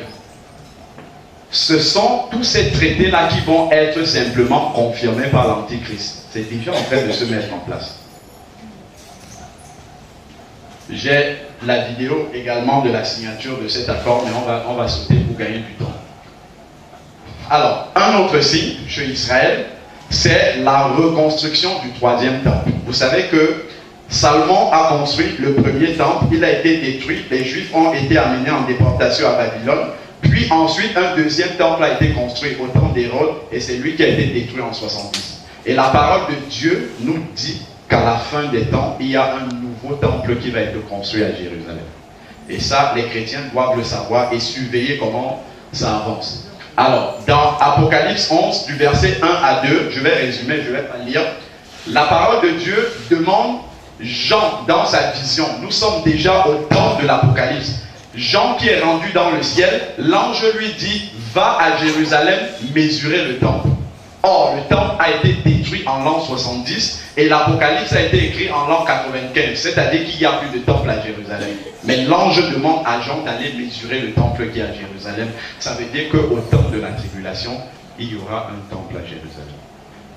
B: Ce sont tous ces traités-là qui vont être simplement confirmés par l'Antichrist. C'est déjà en train de se mettre en place. J'ai la vidéo également de la signature de cet accord, mais on va sauter pour gagner du temps. Alors, un autre signe chez Israël, c'est la reconstruction du troisième temple. Vous savez que Salomon a construit le premier temple, il a été détruit, les Juifs ont été amenés en déportation à Babylone, puis ensuite un deuxième temple a été construit au temps d'Hérode, et c'est lui qui a été détruit en 70. Et la parole de Dieu nous dit qu'à la fin des temps, il y a un nouveau temple qui va être construit à Jérusalem. Et ça, les chrétiens doivent le savoir et surveiller comment ça avance. Alors, dans Apocalypse 11, du verset 1 à 2, je vais résumer, je ne vais pas lire. La parole de Dieu demande Jean dans sa vision. Nous sommes déjà au temps de l'Apocalypse. Jean qui est rendu dans le ciel, l'ange lui dit, va à Jérusalem mesurer le temple. Or, le temple a été détruit en l'an 70 et l'Apocalypse a été écrit en l'an 95, c'est-à-dire qu'il n'y a plus de temple à Jérusalem. Mais l'ange demande à Jean d'aller mesurer le temple qui est à Jérusalem. Ça veut dire qu'au temps de la tribulation, il y aura un temple à Jérusalem.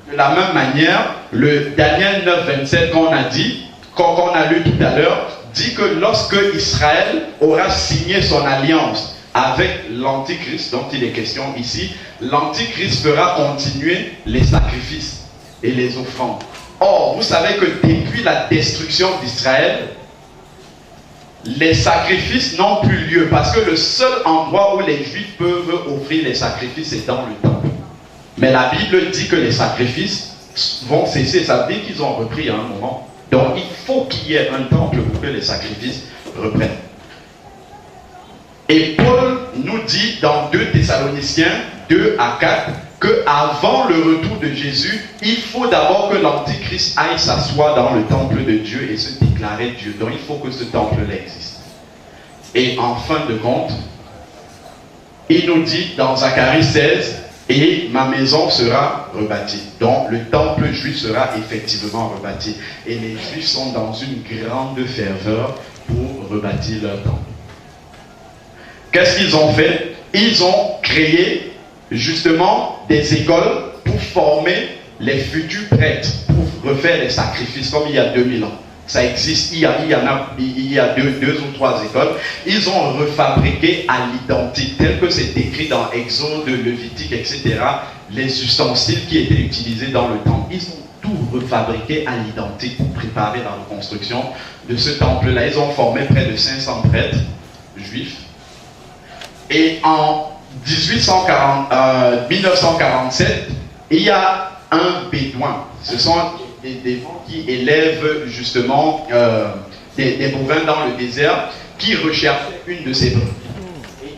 B: De la même manière, le Daniel 9, 27 qu'on a dit, qu'on a lu tout à l'heure, dit que lorsque Israël aura signé son alliance avec l'Antichrist, dont il est question ici, l'Antichrist fera continuer les sacrifices et les offrandes. Or, vous savez que depuis la destruction d'Israël, les sacrifices n'ont plus lieu, parce que le seul endroit où les Juifs peuvent offrir les sacrifices est dans le temple. Mais la Bible dit que les sacrifices vont cesser, ça veut dire qu'ils ont repris à un moment. Donc il faut qu'il y ait un temple pour que les sacrifices reprennent. Et Paul nous dit dans 2 Thessaloniciens 2 à 4 qu'avant le retour de Jésus, il faut d'abord que l'Antichrist aille s'asseoir dans le temple de Dieu et se déclarer Dieu. Donc il faut que ce temple-là existe. Et en fin de compte, il nous dit dans Zacharie 16, et ma maison sera rebâtie. Donc le temple juif sera effectivement rebâti. Et les Juifs sont dans une grande ferveur pour rebâtir leur temple. Qu'est-ce qu'ils ont fait? Ils ont créé justement des écoles pour former les futurs prêtres, pour refaire les sacrifices comme il y a 2000 ans. Ça existe, il y a deux ou trois écoles. Ils ont refabriqué à l'identique, tel que c'est écrit dans Exode, Lévitique, etc. Les ustensiles qui étaient utilisés dans le temple. Ils ont tout refabriqué à l'identique pour préparer la reconstruction de ce temple-là. Ils ont formé près de 500 prêtres juifs. Et en 1947, il y a un bédouin. Ce sont des gens qui élèvent justement des bovins dans le désert, qui recherchaient une de ces brebis.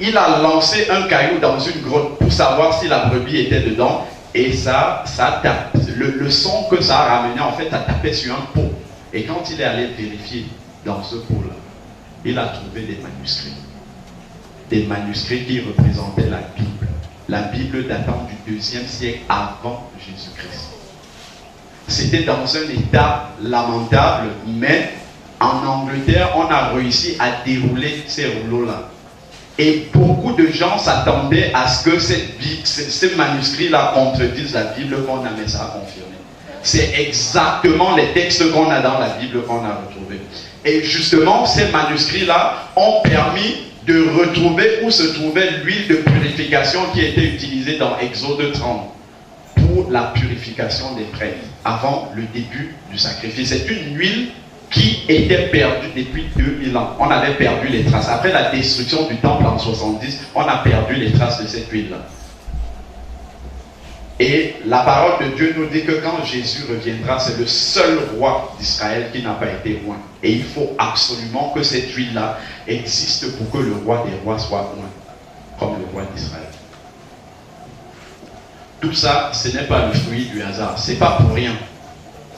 B: Il a lancé un caillou dans une grotte pour savoir si la brebis était dedans, et ça tape. Le son que ça a ramené, en fait, ça tapait sur un pot. Et quand il est allé vérifier dans ce pot-là, il a trouvé des manuscrits. Des manuscrits qui représentaient la Bible datant du 2e siècle avant Jésus-Christ. c'était dans un état lamentable, mais en Angleterre, on a réussi à dérouler ces rouleaux-là. Et beaucoup de gens s'attendaient à ce que ces manuscrits-là contredisent la Bible qu'on a, mais ça a confirmé. C'est exactement les textes qu'on a dans la Bible qu'on a retrouvés. Et justement, ces manuscrits-là ont permis de retrouver où se trouvait l'huile de purification qui était utilisée dans Exode 30 pour la purification des prêtres avant le début du sacrifice. C'est une huile qui était perdue depuis 2000 ans. On avait perdu les traces. Après la destruction du temple en 70, on a perdu les traces de cette huile-là. Et la parole de Dieu nous dit que quand Jésus reviendra, c'est le seul roi d'Israël qui n'a pas été oint. Et il faut absolument que cette huile-là existe pour que le roi des rois soit oint, comme le roi d'Israël. Tout ça, ce n'est pas le fruit du hasard. Ce n'est pas pour rien.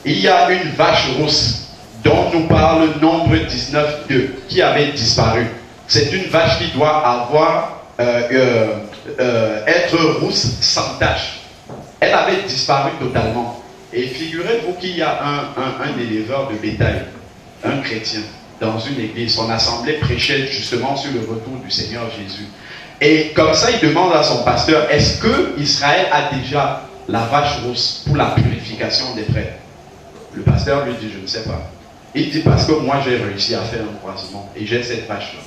B: Il y a une vache rousse dont nous parle Nombre 19.2 qui avait disparu. C'est une vache qui doit avoir être rousse sans tache. Elle avait disparu totalement. Et figurez-vous qu'il y a un éleveur de bétail, un chrétien, dans une église. Son assemblée prêchait justement sur le retour du Seigneur Jésus. Et comme ça, il demande à son pasteur, est-ce que Israël a déjà la vache rousse pour la purification des prêtres? Le pasteur lui dit, je ne sais pas. Il dit, parce que moi j'ai réussi à faire un croisement et j'ai cette vache-là.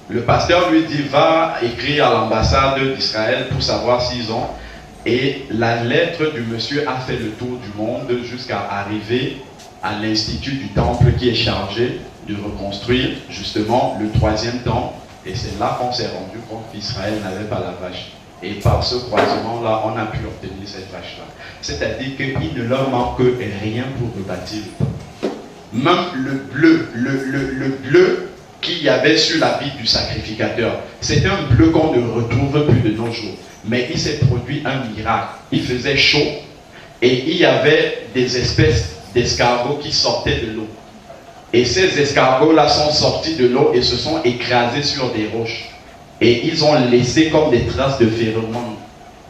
B: Le pasteur lui dit, va écrire à l'ambassade d'Israël pour savoir s'ils ont. Et la lettre du monsieur a fait le tour du monde jusqu'à arriver à l'institut du temple qui est chargé de reconstruire justement le 3e temple. Et c'est là qu'on s'est rendu compte qu'Israël n'avait pas la vache. Et par ce croisement-là, on a pu obtenir cette vache-là. C'est-à-dire qu'il ne leur manque rien pour rebâtir le temple. Même le bleu qu'il y avait sur l'habit du sacrificateur, c'est un bleu qu'on ne retrouve plus de nos jours. Mais il s'est produit un miracle. Il faisait chaud et il y avait des espèces d'escargots qui sortaient de l'eau. Et ces escargots-là sont sortis de l'eau et se sont écrasés sur des roches. Et ils ont laissé comme des traces de phéromones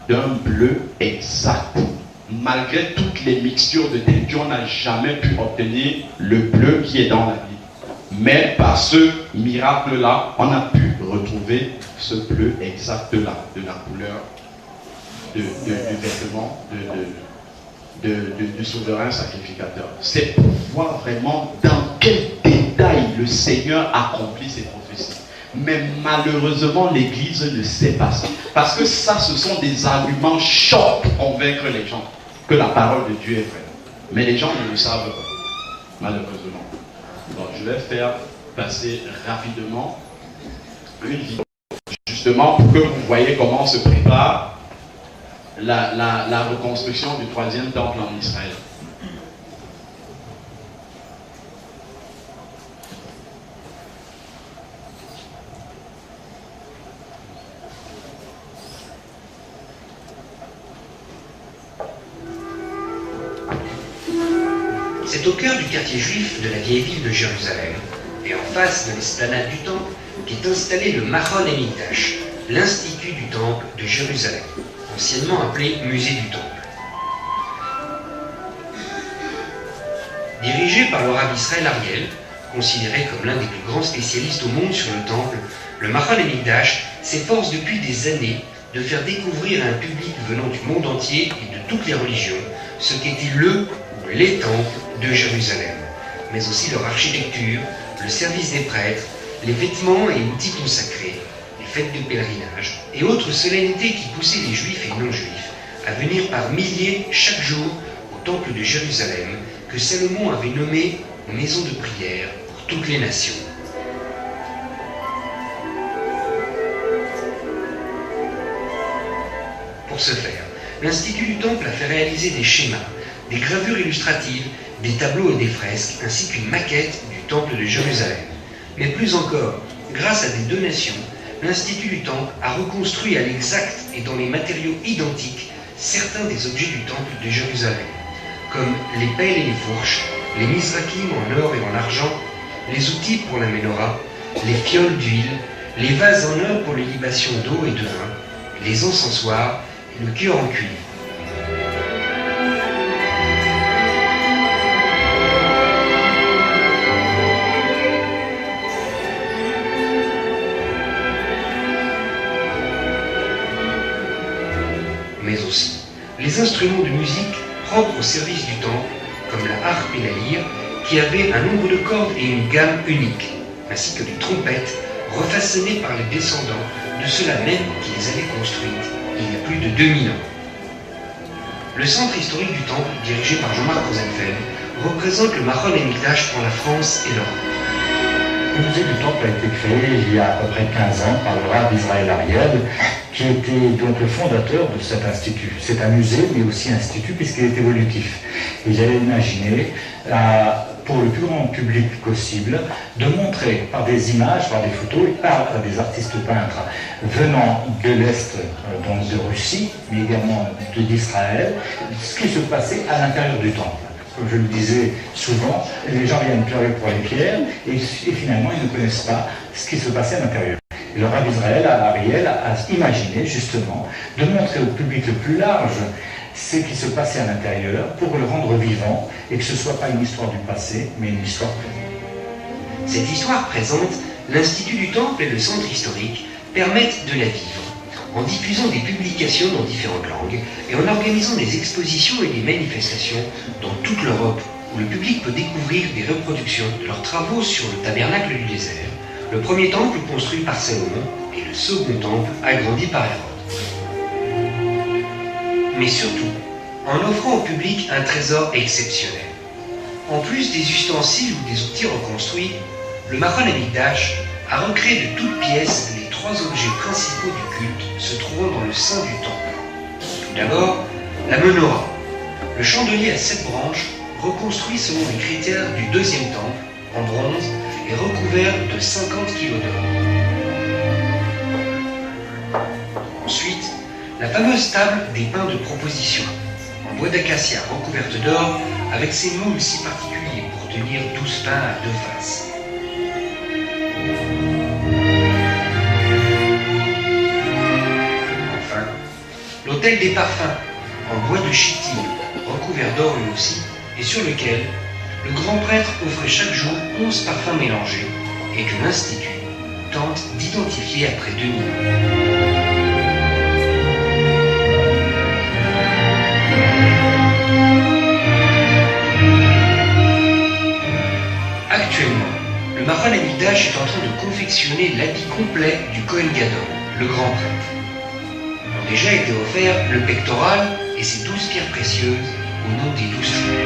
B: d'un bleu exact. Malgré toutes les mixtures de teinture, on n'a jamais pu obtenir le bleu qui est dans la Bible. Mais par ce miracle-là, on a pu retrouver ce bleu exact-là, de la couleur du vêtement du souverain sacrificateur. C'est pour voir vraiment dans quel détail le Seigneur accomplit ses prophéties. Mais malheureusement, l'Église ne sait pas ça. Parce que ça, ce sont des arguments chocs pour convaincre les gens que la parole de Dieu est vraie. Mais les gens ne le savent pas, malheureusement. Bon, je vais faire passer rapidement une vidéo, justement pour que vous voyez comment se prépare la reconstruction du 3e temple en Israël.
F: C'est au cœur du quartier juif de la vieille ville de Jérusalem, et en face de l'esplanade du temple, qu'est installé le Machon Emikdash, l'institut du temple de Jérusalem, anciennement appelé musée du temple. Dirigé par le rabbin Israël Ariel, considéré comme l'un des plus grands spécialistes au monde sur le temple, le Machon Emikdash s'efforce depuis des années de faire découvrir à un public venant du monde entier et de toutes les religions ce qu'étaient le ou les temples de Jérusalem, mais aussi leur architecture, le service des prêtres, les vêtements et outils consacrés, les fêtes de pèlerinage et autres solennités qui poussaient les juifs et non-juifs à venir par milliers chaque jour au temple de Jérusalem que Salomon avait nommé maison de prière pour toutes les nations. Pour ce faire, l'Institut du Temple a fait réaliser des schémas, des gravures illustratives, des tableaux et des fresques, ainsi qu'une maquette du Temple de Jérusalem. Mais plus encore, grâce à des donations, l'Institut du Temple a reconstruit à l'exact et dans les matériaux identiques certains des objets du Temple de Jérusalem, comme les pelles et les fourches, les misrakim en or et en argent, les outils pour la menorah, les fioles d'huile, les vases en or pour les libations d'eau et de vin, les encensoirs et le cœur en cuivre. des instruments de musique propres au service du temple, comme la harpe et la lyre, qui avaient un nombre de cordes et une gamme unique, ainsi que des trompettes refaçonnées par les descendants de ceux-là même qui les avaient construites il y a plus de 2000 ans. Le centre historique du temple, dirigé par Jean-Marc Rosenfeld, représente le Machon HaMikdash pour la France et l'Europe.
G: Le musée du temple a été créé il y a à peu près 15 ans par le Rav Israël Ariel, qui était donc le fondateur de cet institut. C'est un musée, mais aussi un institut, puisqu'il est évolutif. Il avait imaginé, pour le plus grand public possible, de montrer par des images, par des photos, et par des artistes peintres venant de l'Est, donc de Russie, mais également d'Israël, ce qui se passait à l'intérieur du temple. Comme je le disais souvent, les gens viennent pleurer pour les pierres et finalement ils ne connaissent pas ce qui se passait à l'intérieur. Et le Rav Israël Ariel a imaginé justement de montrer au public le plus large ce qui se passait à l'intérieur pour le rendre vivant et que ce ne soit pas une histoire du passé mais une histoire présente.
F: Cette histoire présente, l'Institut du Temple et le Centre historique permettent de la vivre, en diffusant des publications dans différentes langues et en organisant des expositions et des manifestations dans toute l'Europe où le public peut découvrir des reproductions de leurs travaux sur le tabernacle du désert, le premier temple construit par Salomon et le second temple agrandi par Hérode. Mais surtout, en offrant au public un trésor exceptionnel. En plus des ustensiles ou des outils reconstruits, le Machon HaMikdash a recréé de toutes pièces les 3 objets principaux du culte se trouvant dans le sein du temple. Tout d'abord, la menorah, le chandelier à 7 branches, reconstruit selon les critères du 2e temple, en bronze, et recouvert de 50 kg d'or. Ensuite, la fameuse table des pains de proposition, en bois d'acacia recouverte d'or, avec ses moules si particuliers pour tenir 12 pains à 2 faces. Enfin, l'autel des parfums, en bois de chitine, recouvert d'or lui aussi, et sur lequel le grand prêtre offrait chaque jour 11 parfums mélangés, et que l'Institut tente d'identifier après 2000 ans. Actuellement, le Machon HaMikdash est en train de confectionner l'habit complet du Kohen Gadol, le grand prêtre. Ont déjà été offerts le pectoral et ses 12 pierres précieuses au nom des 12 tribus.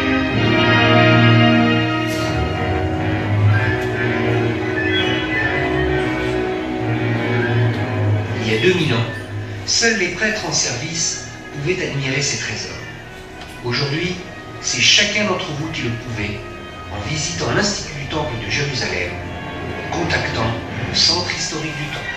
F: Il y a 2000 ans, seuls les prêtres en service pouvaient admirer ces trésors. Aujourd'hui, c'est chacun d'entre vous qui le pouvait, en visitant l'Institut du Temple de Jérusalem, en contactant le Centre historique du Temple.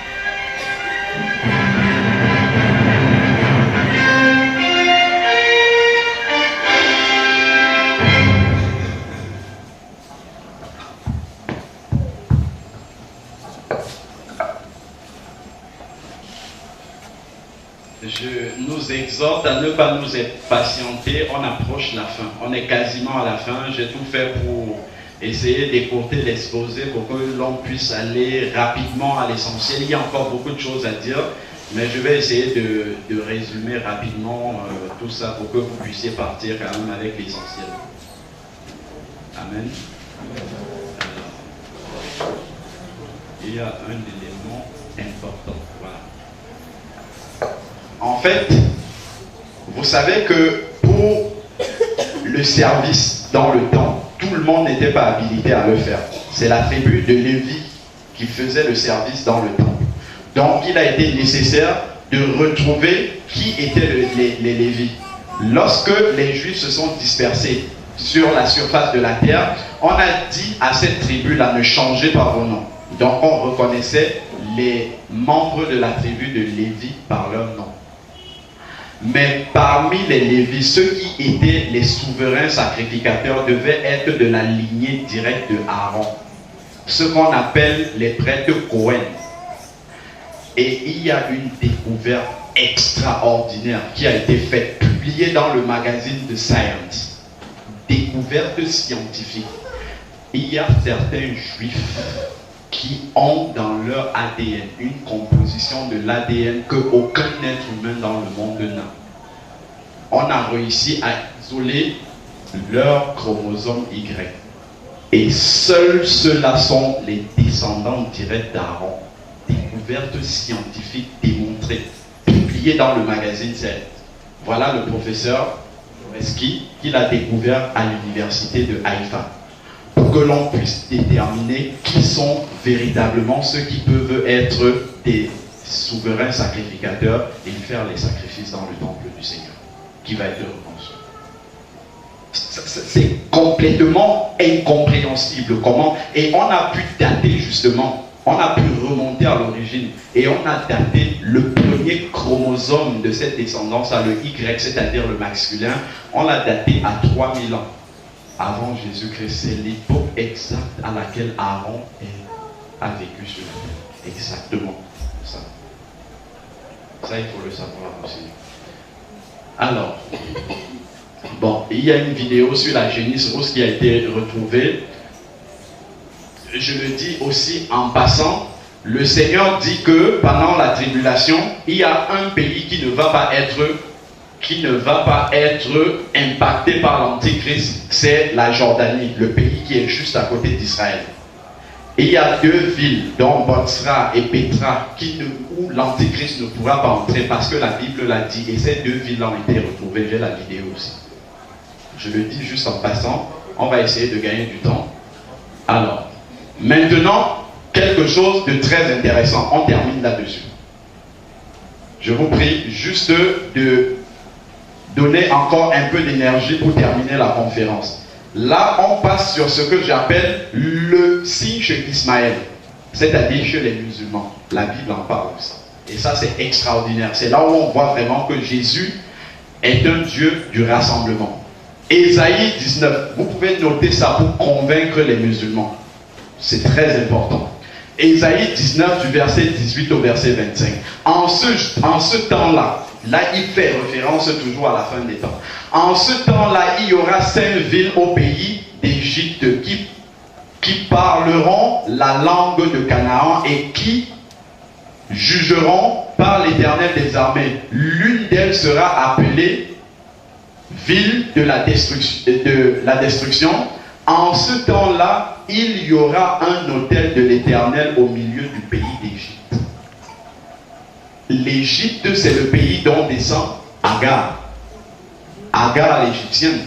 B: Je nous exhorte à ne pas nous patienter, on approche la fin, on est quasiment à la fin, j'ai tout fait pour essayer d'écourter l'exposé pour que l'on puisse aller rapidement à l'essentiel. Il y a encore beaucoup de choses à dire, mais je vais essayer de résumer rapidement tout ça pour que vous puissiez partir quand même avec l'essentiel. Amen. Alors, il y a un élément important. Voilà. En fait, vous savez que pour le service dans le temple, tout le monde n'était pas habilité à le faire. C'est la tribu de Lévi qui faisait le service dans le temple. Donc il a été nécessaire de retrouver qui étaient les Lévis. Lorsque les Juifs se sont dispersés sur la surface de la terre, on a dit à cette tribu-là, ne changez pas vos noms. Donc on reconnaissait les membres de la tribu de Lévi par leur nom. Mais parmi les Lévis, ceux qui étaient les souverains sacrificateurs devaient être de la lignée directe de Aaron, ce qu'on appelle les prêtres Cohen. Et il y a une découverte extraordinaire qui a été faite, publiée dans le magazine de Science. Découverte scientifique. Il y a certains juifs qui ont dans leur ADN une composition de l'ADN qu'aucun être humain dans le monde n'a. on a réussi à isoler leur chromosome Y. Et seuls ceux-là sont les descendants directs d'Aaron. Découverte scientifique démontrée, publiée dans le magazine Cell. Voilà le professeur Joreski qui l'a découvert à l'université de Haïfa. Pour que l'on puisse déterminer qui sont véritablement ceux qui peuvent être des souverains sacrificateurs et faire les sacrifices dans le temple du Seigneur, qui va être reconstruit. C'est complètement incompréhensible comment, et on a pu dater justement, on a pu remonter à l'origine, et on a daté le premier chromosome de cette descendance, à le Y, c'est-à-dire le masculin, on l'a daté à 3000 ans avant Jésus-Christ. C'est l'époque exacte à laquelle Aaron a vécu sur la terre. Exactement ça. Ça, il faut le savoir aussi. Alors, bon, il y a une vidéo sur la génisse rousse qui a été retrouvée. Je le dis aussi en passant, le Seigneur dit que pendant la tribulation, il y a un pays qui ne va pas être impacté par l'Antichrist, c'est la Jordanie, le pays qui est juste à côté d'Israël. Et il y a deux villes, dont Botsra et Petra, où l'Antichrist ne pourra pas entrer parce que la Bible l'a dit. Et ces deux villes ont été retrouvées. J'ai la vidéo aussi. Je le dis juste en passant. On va essayer de gagner du temps. Alors, maintenant, quelque chose de très intéressant. On termine là-dessus. Je vous prie juste de donner encore un peu d'énergie pour terminer la conférence. Là, on passe sur ce que j'appelle le signe chez Ismaël, c'est-à-dire chez les musulmans. La Bible en parle aussi. Et ça, c'est extraordinaire. C'est là où on voit vraiment que Jésus est un Dieu du rassemblement. Ésaïe 19, vous pouvez noter ça pour convaincre les musulmans. C'est très important. Ésaïe 19 du verset 18 au verset 25. En ce temps-là, là il fait référence toujours à la fin des temps. En ce temps-là, il y aura 5 villes au pays d'Égypte qui parleront la langue de Canaan et qui jugeront par l'Éternel des armées. L'une d'elles sera appelée ville de la destruction. En ce temps-là, il y aura un autel de l'Éternel au milieu du pays d'Égypte. L'Égypte, c'est le pays dont descend Agar. Agar l'égyptienne.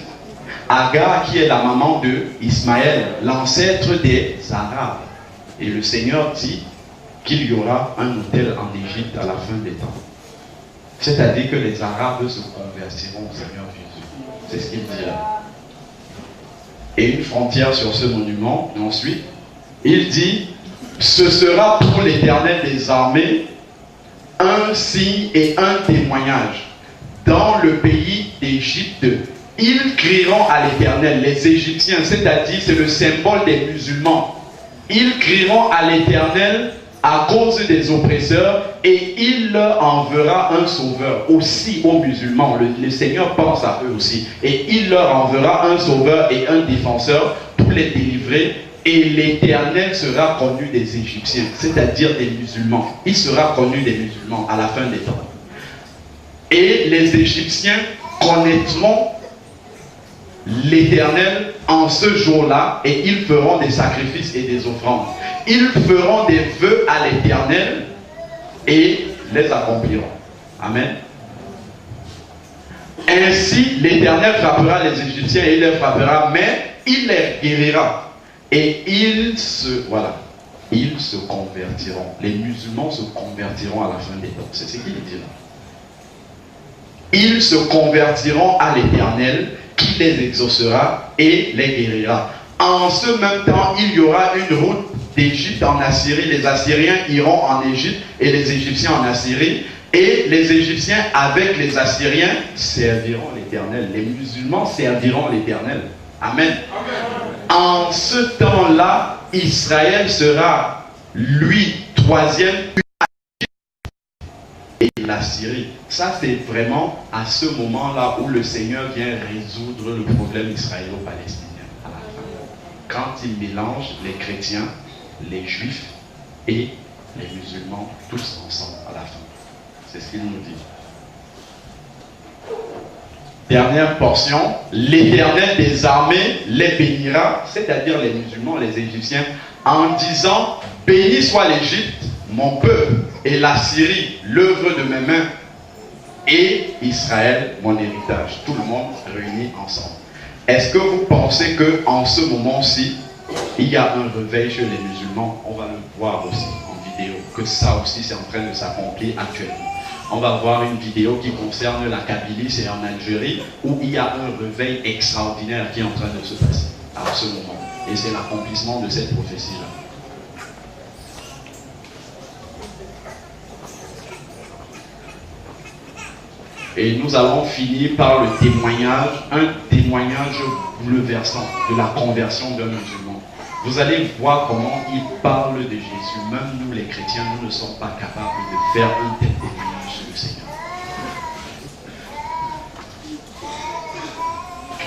B: Agar qui est la maman de Ismaël, l'ancêtre des Arabes. Et le Seigneur dit qu'il y aura un autel en Égypte à la fin des temps. C'est-à-dire que les Arabes se convertiront au Seigneur Jésus. C'est ce qu'il dit là. Et une frontière sur ce monument. Et ensuite, il dit, ce sera pour l'Éternel des armées un signe et un témoignage. Dans le pays d'Égypte, ils crieront à l'Éternel, les Égyptiens, c'est-à-dire c'est le symbole des musulmans. Ils crieront à l'Éternel à cause des oppresseurs et il leur enverra un sauveur aussi aux musulmans. Le Seigneur pense à eux aussi. Et il leur enverra un sauveur et un défenseur pour les délivrer. Et l'Éternel sera connu des Égyptiens, c'est-à-dire des musulmans. Il sera connu des musulmans à la fin des temps. Et les Égyptiens connaîtront l'Éternel en ce jour-là et ils feront des sacrifices et des offrandes. Ils feront des vœux à l'Éternel et les accompliront. Amen. Ainsi, l'Éternel frappera les Égyptiens et il les frappera, mais il les guérira. Et ils se convertiront. Les musulmans se convertiront à la fin des temps. C'est ce qu'il dit là. Ils se convertiront à l'Éternel qui les exaucera et les guérira. En ce même temps, il y aura une route d'Égypte en Assyrie. Les Assyriens iront en Égypte et les Égyptiens en Assyrie. Et les Égyptiens avec les Assyriens serviront l'Éternel. Les musulmans serviront l'Éternel. Amen. En ce temps-là, Israël sera, lui, troisième, et la Syrie. Ça, c'est vraiment à ce moment-là où le Seigneur vient résoudre le problème israélo-palestinien à la fin. Quand il mélange les chrétiens, les juifs et les musulmans, tous ensemble à la fin. C'est ce qu'il nous dit. dernière portion, l'Éternel des armées les bénira, c'est-à-dire les musulmans, les Égyptiens, en disant, béni soit l'Égypte, mon peuple, et la Syrie, l'œuvre de mes mains, et Israël, mon héritage. Tout le monde réuni ensemble. Est-ce que vous pensez qu'en ce moment-ci, il y a un réveil chez les musulmans? On va le voir aussi en vidéo, que ça aussi c'est en train de s'accomplir actuellement. On va voir une vidéo qui concerne la Kabylie, c'est en Algérie, où il y a un réveil extraordinaire qui est en train de se passer à ce moment. Et c'est l'accomplissement de cette prophétie-là. Et nous allons finir par le témoignage, un témoignage bouleversant de la conversion d'un musulman. Vous allez voir comment il parle de Jésus. Même nous les chrétiens, nous ne sommes pas capables de faire un tel témoignage sur le Seigneur.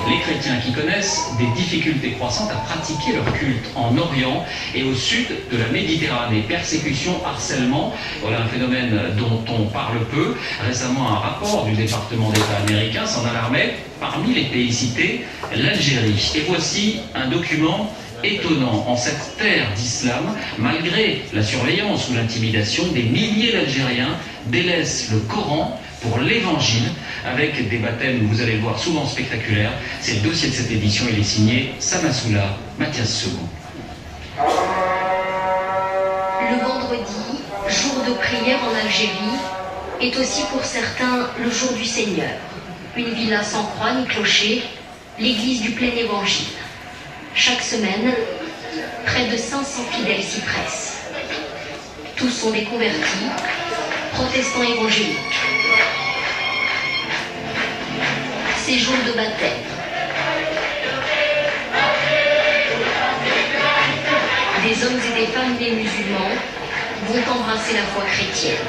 H: Les chrétiens qui connaissent des difficultés croissantes à pratiquer leur culte en Orient et au sud de la Méditerranée. Persécution, harcèlement, voilà un phénomène dont on parle peu. Récemment, un rapport du département d'État américain s'en alarmait. Parmi les pays cités, l'Algérie. Et voici un document étonnant. En cette terre d'islam, malgré la surveillance ou l'intimidation, des milliers d'Algériens délaissent le Coran pour l'évangile, avec des baptêmes, vous allez le voir, souvent spectaculaires. C'est le dossier de cette édition, il est signé Samasoula, Mathias Second.
I: Le vendredi, jour de prière en Algérie, est aussi pour certains le jour du Seigneur. Une villa sans croix ni clocher, l'église du plein évangile. Chaque semaine, près de 500 fidèles s'y pressent. Tous sont des convertis, protestants évangéliques. Ces jours de baptême. Des hommes et des femmes des musulmans vont embrasser la foi chrétienne.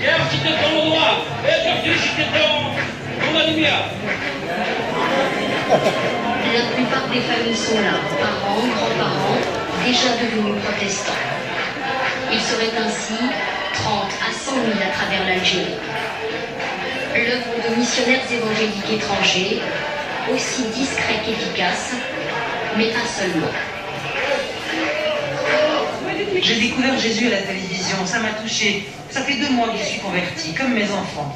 J: Hier j'étais dans le droit, et aujourd'hui j'étais dans la lumière.
I: La plupart des familles sont là, parents, grands-parents, déjà devenus protestants. Ils seraient ainsi 30 à 100 000 à travers l'Algérie. L'œuvre de missionnaires évangéliques étrangers, aussi discret qu'efficace, mais pas seulement.
K: J'ai découvert Jésus à la télévision, ça m'a touché. Ça fait 2 mois que je suis convertie, comme mes enfants.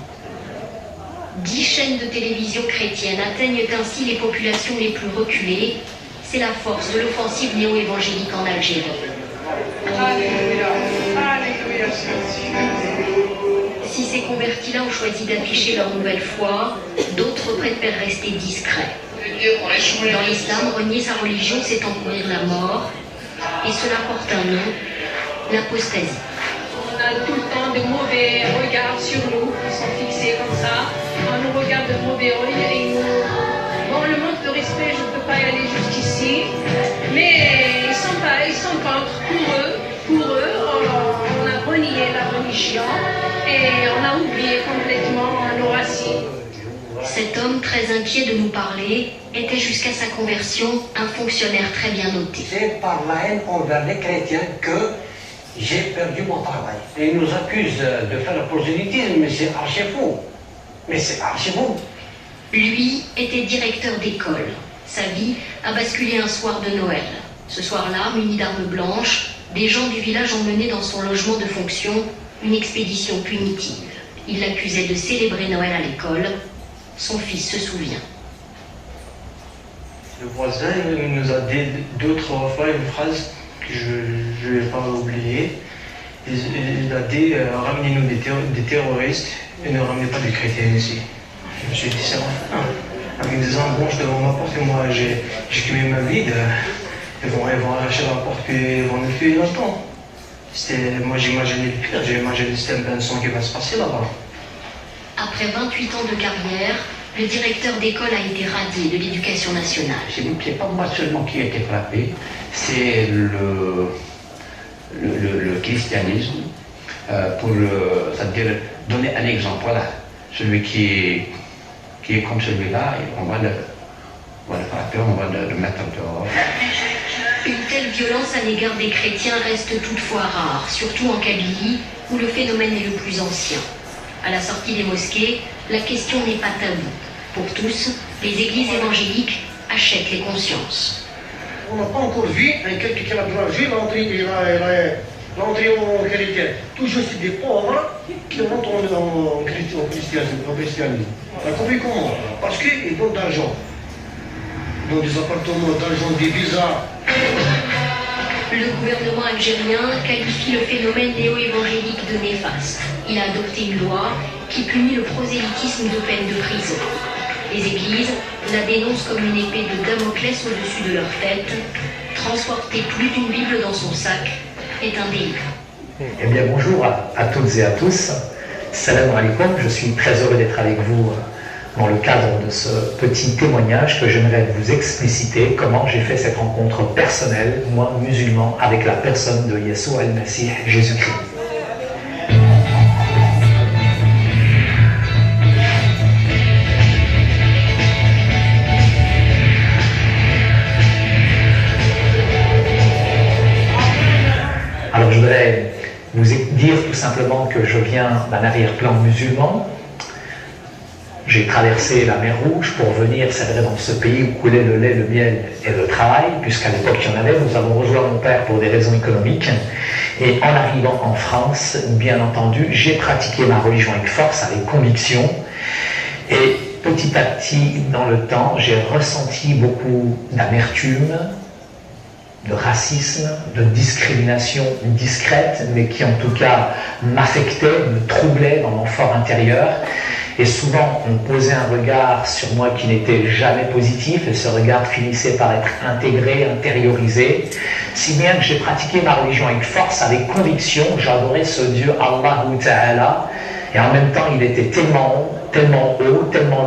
I: 10 chaînes de télévision chrétiennes atteignent ainsi les populations les plus reculées. C'est la force de l'offensive néo-évangélique en Algérie. Si ces convertis-là ont choisi d'afficher leur nouvelle foi, d'autres préfèrent rester discrets. Dans l'islam, renier sa religion, c'est encourir la mort, et cela porte un nom, l'apostasie.
L: On a tout le temps de mauvais regards sur nous, qui sont fixés comme ça. On nous regarde de mauvais œil et nous... Bon, le manque de respect, je ne peux pas y aller jusqu'ici. Mais ils sont contre. Pour eux, on a renié la religion et on a oublié complètement nos racines.
I: Cet homme, très inquiet de nous parler, était jusqu'à sa conversion un fonctionnaire très bien noté.
M: C'est par la haine envers les chrétiens que j'ai perdu mon travail. Et ils nous accusent de faire le prosélytisme, mais c'est archi faux. Mais c'est archi faux.
I: Lui était directeur d'école. Sa vie a basculé un soir de Noël. Ce soir-là, muni d'armes blanches, des gens du village ont mené dans son logement de fonction une expédition punitive. Ils l'accusaient de célébrer Noël à l'école. Son fils se souvient.
D: Le voisin il nous a dit 2 ou 3 fois une phrase que je ne vais pas oublier. Il a dit ramenez-nous des terroristes et ne ramenez pas des chrétiens ici. Je me suis dit c'est vrai. Avec des embranches devant ma porte et moi j'ai fumé ma vie. Ils vont arracher la porte puis ils vont nous tuer longtemps. Moi j'imaginais le pire, j'ai imaginé que c'était un bain de sang qui va se passer là-bas.
I: Après 28 ans de carrière, le directeur d'école a été radié de l'éducation nationale.
N: C'est pas moi seulement qui a été frappé, c'est le christianisme, c'est-à-dire donner un exemple. Voilà, celui qui est comme celui-là, on va vuole fare per un vuole mettere dehors.
I: Une telle violence à l'égard des chrétiens reste toutefois rare, surtout en Kabylie, où le phénomène est le plus ancien. À la sortie des mosquées, la question n'est pas taboue. Pour tous, les églises évangéliques achètent les consciences.
O: On n'a pas encore vu quelqu'un qui a dragé l'entrée en chrétien. Toujours c'est des pauvres qui rentrent en christianisme. T'as compris comment? Parce qu'ils donnent d'argent. Dans des appartements, d'argent, des visas.
I: Le gouvernement algérien qualifie le phénomène néo-évangélique de néfaste. Il a adopté une loi qui punit le prosélytisme de peine de prison. Les églises la dénoncent comme une épée de Damoclès au-dessus de leur tête. Transporter plus d'une Bible dans son sac est un délit.
P: Eh bien bonjour à toutes et à tous. Salam alaikum, je suis très heureux d'être avec vous dans le cadre de ce petit témoignage que j'aimerais vous expliciter comment j'ai fait cette rencontre personnelle, moi musulman, avec la personne de Yeshua al-Masih, Jésus-Christ. Alors je voudrais vous dire tout simplement que je viens d'un arrière-plan musulman. J'ai traversé la mer Rouge pour venir, c'est vrai, dans ce pays où coulait le lait, le miel et le travail, puisqu'à l'époque il y en avait. Nous avons rejoint mon père pour des raisons économiques. Et en arrivant en France, bien entendu, j'ai pratiqué ma religion avec force, avec conviction. Et petit à petit, dans le temps, j'ai ressenti beaucoup d'amertume, de racisme, de discrimination discrète, mais qui en tout cas m'affectait, me troublait dans mon fort intérieur. Et souvent, on posait un regard sur moi qui n'était jamais positif, et ce regard finissait par être intégré, intériorisé, si bien que j'ai pratiqué ma religion avec force, avec conviction. J'adorais ce Dieu, Allahu Ta'ala, et en même temps, il était tellement haut, tellement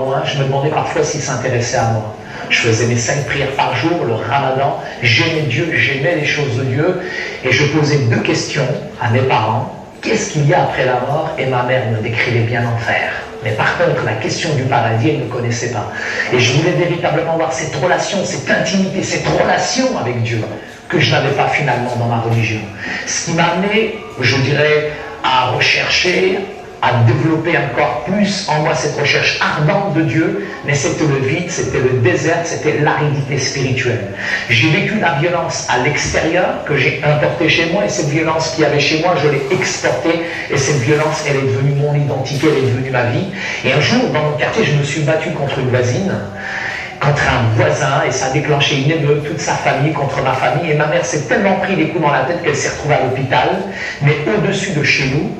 P: loin, je me demandais parfois s'il s'intéressait à moi. Je faisais mes 5 prières par jour, le ramadan, j'aimais Dieu, j'aimais les choses de Dieu, et je posais 2 questions à mes parents. Qu'est-ce qu'il y a après la mort? Et ma mère me décrivait bien l'enfer. Mais par contre, la question du paradis, elle ne connaissait pas. Et je voulais véritablement avoir cette relation, cette intimité, cette relation avec Dieu, que je n'avais pas finalement dans ma religion. Ce qui m'a amené, je dirais, à rechercher, à développer encore plus en moi cette recherche ardente de Dieu, mais c'était le vide, c'était le désert, c'était l'aridité spirituelle. J'ai vécu la violence à l'extérieur que j'ai importée chez moi, et cette violence qu'il y avait chez moi, je l'ai exportée, et cette violence, elle est devenue mon identité, elle est devenue ma vie. Et un jour, dans mon quartier, je me suis battu contre une voisine, contre un voisin, et ça a déclenché une émeute, toute sa famille contre ma famille, et ma mère s'est tellement pris les coups dans la tête qu'elle s'est retrouvée à l'hôpital, mais au-dessus de chez nous.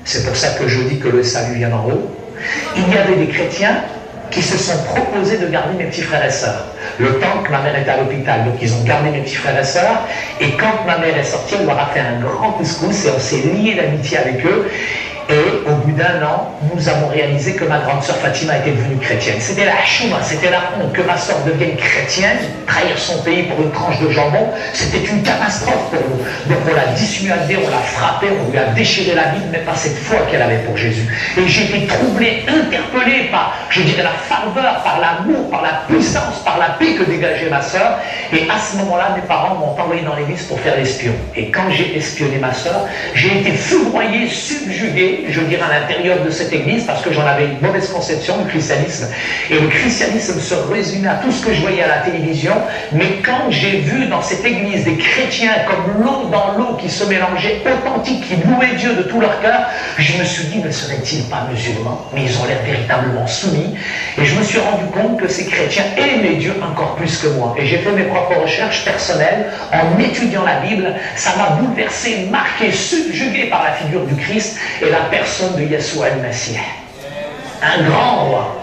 P: C'est pour ça que je dis que le salut vient d'en haut. Il y avait des chrétiens qui se sont proposés de garder mes petits frères et sœurs. Le temps que ma mère était à l'hôpital, donc ils ont gardé mes petits frères et sœurs. Et quand ma mère est sortie, elle leur a fait un grand couscous et on s'est lié d'amitié avec eux. Et au bout d'1 an, nous avons réalisé que ma grande sœur Fatima était devenue chrétienne. C'était la chouma, c'était la honte que ma sœur devienne chrétienne, trahir son pays pour une tranche de jambon, c'était une catastrophe pour nous. Donc on l'a dissuadée, on l'a frappée, on lui a déchiré la Bible, mais pas cette foi qu'elle avait pour Jésus. Et j'ai été troublé, interpellé par, je dirais, la ferveur, par l'amour, par la puissance, par la paix que dégageait ma sœur. Et à ce moment-là, mes parents m'ont envoyé dans l'église pour faire l'espion. Et quand j'ai espionné ma sœur, j'ai été foudroyé, subjugué, je dirais, à l'intérieur de cette église, parce que j'en avais une mauvaise conception du christianisme. Et le christianisme se résumait à tout ce que je voyais à la télévision. Mais quand j'ai vu dans cette église des chrétiens comme l'eau dans l'eau qui se mélangeaient, authentiques, qui louaient Dieu de tout leur cœur, je me suis dit, ne seraient-ils pas musulmans? Mais ils ont l'air véritablement soumis. Et je me suis rendu compte que ces chrétiens aimaient Dieu encore plus que moi. Et j'ai fait mes propres recherches personnelles en étudiant la Bible. Ça m'a bouleversé, marqué, subjugué par la figure du Christ et la personne de Yeshua al-Masih. Un grand roi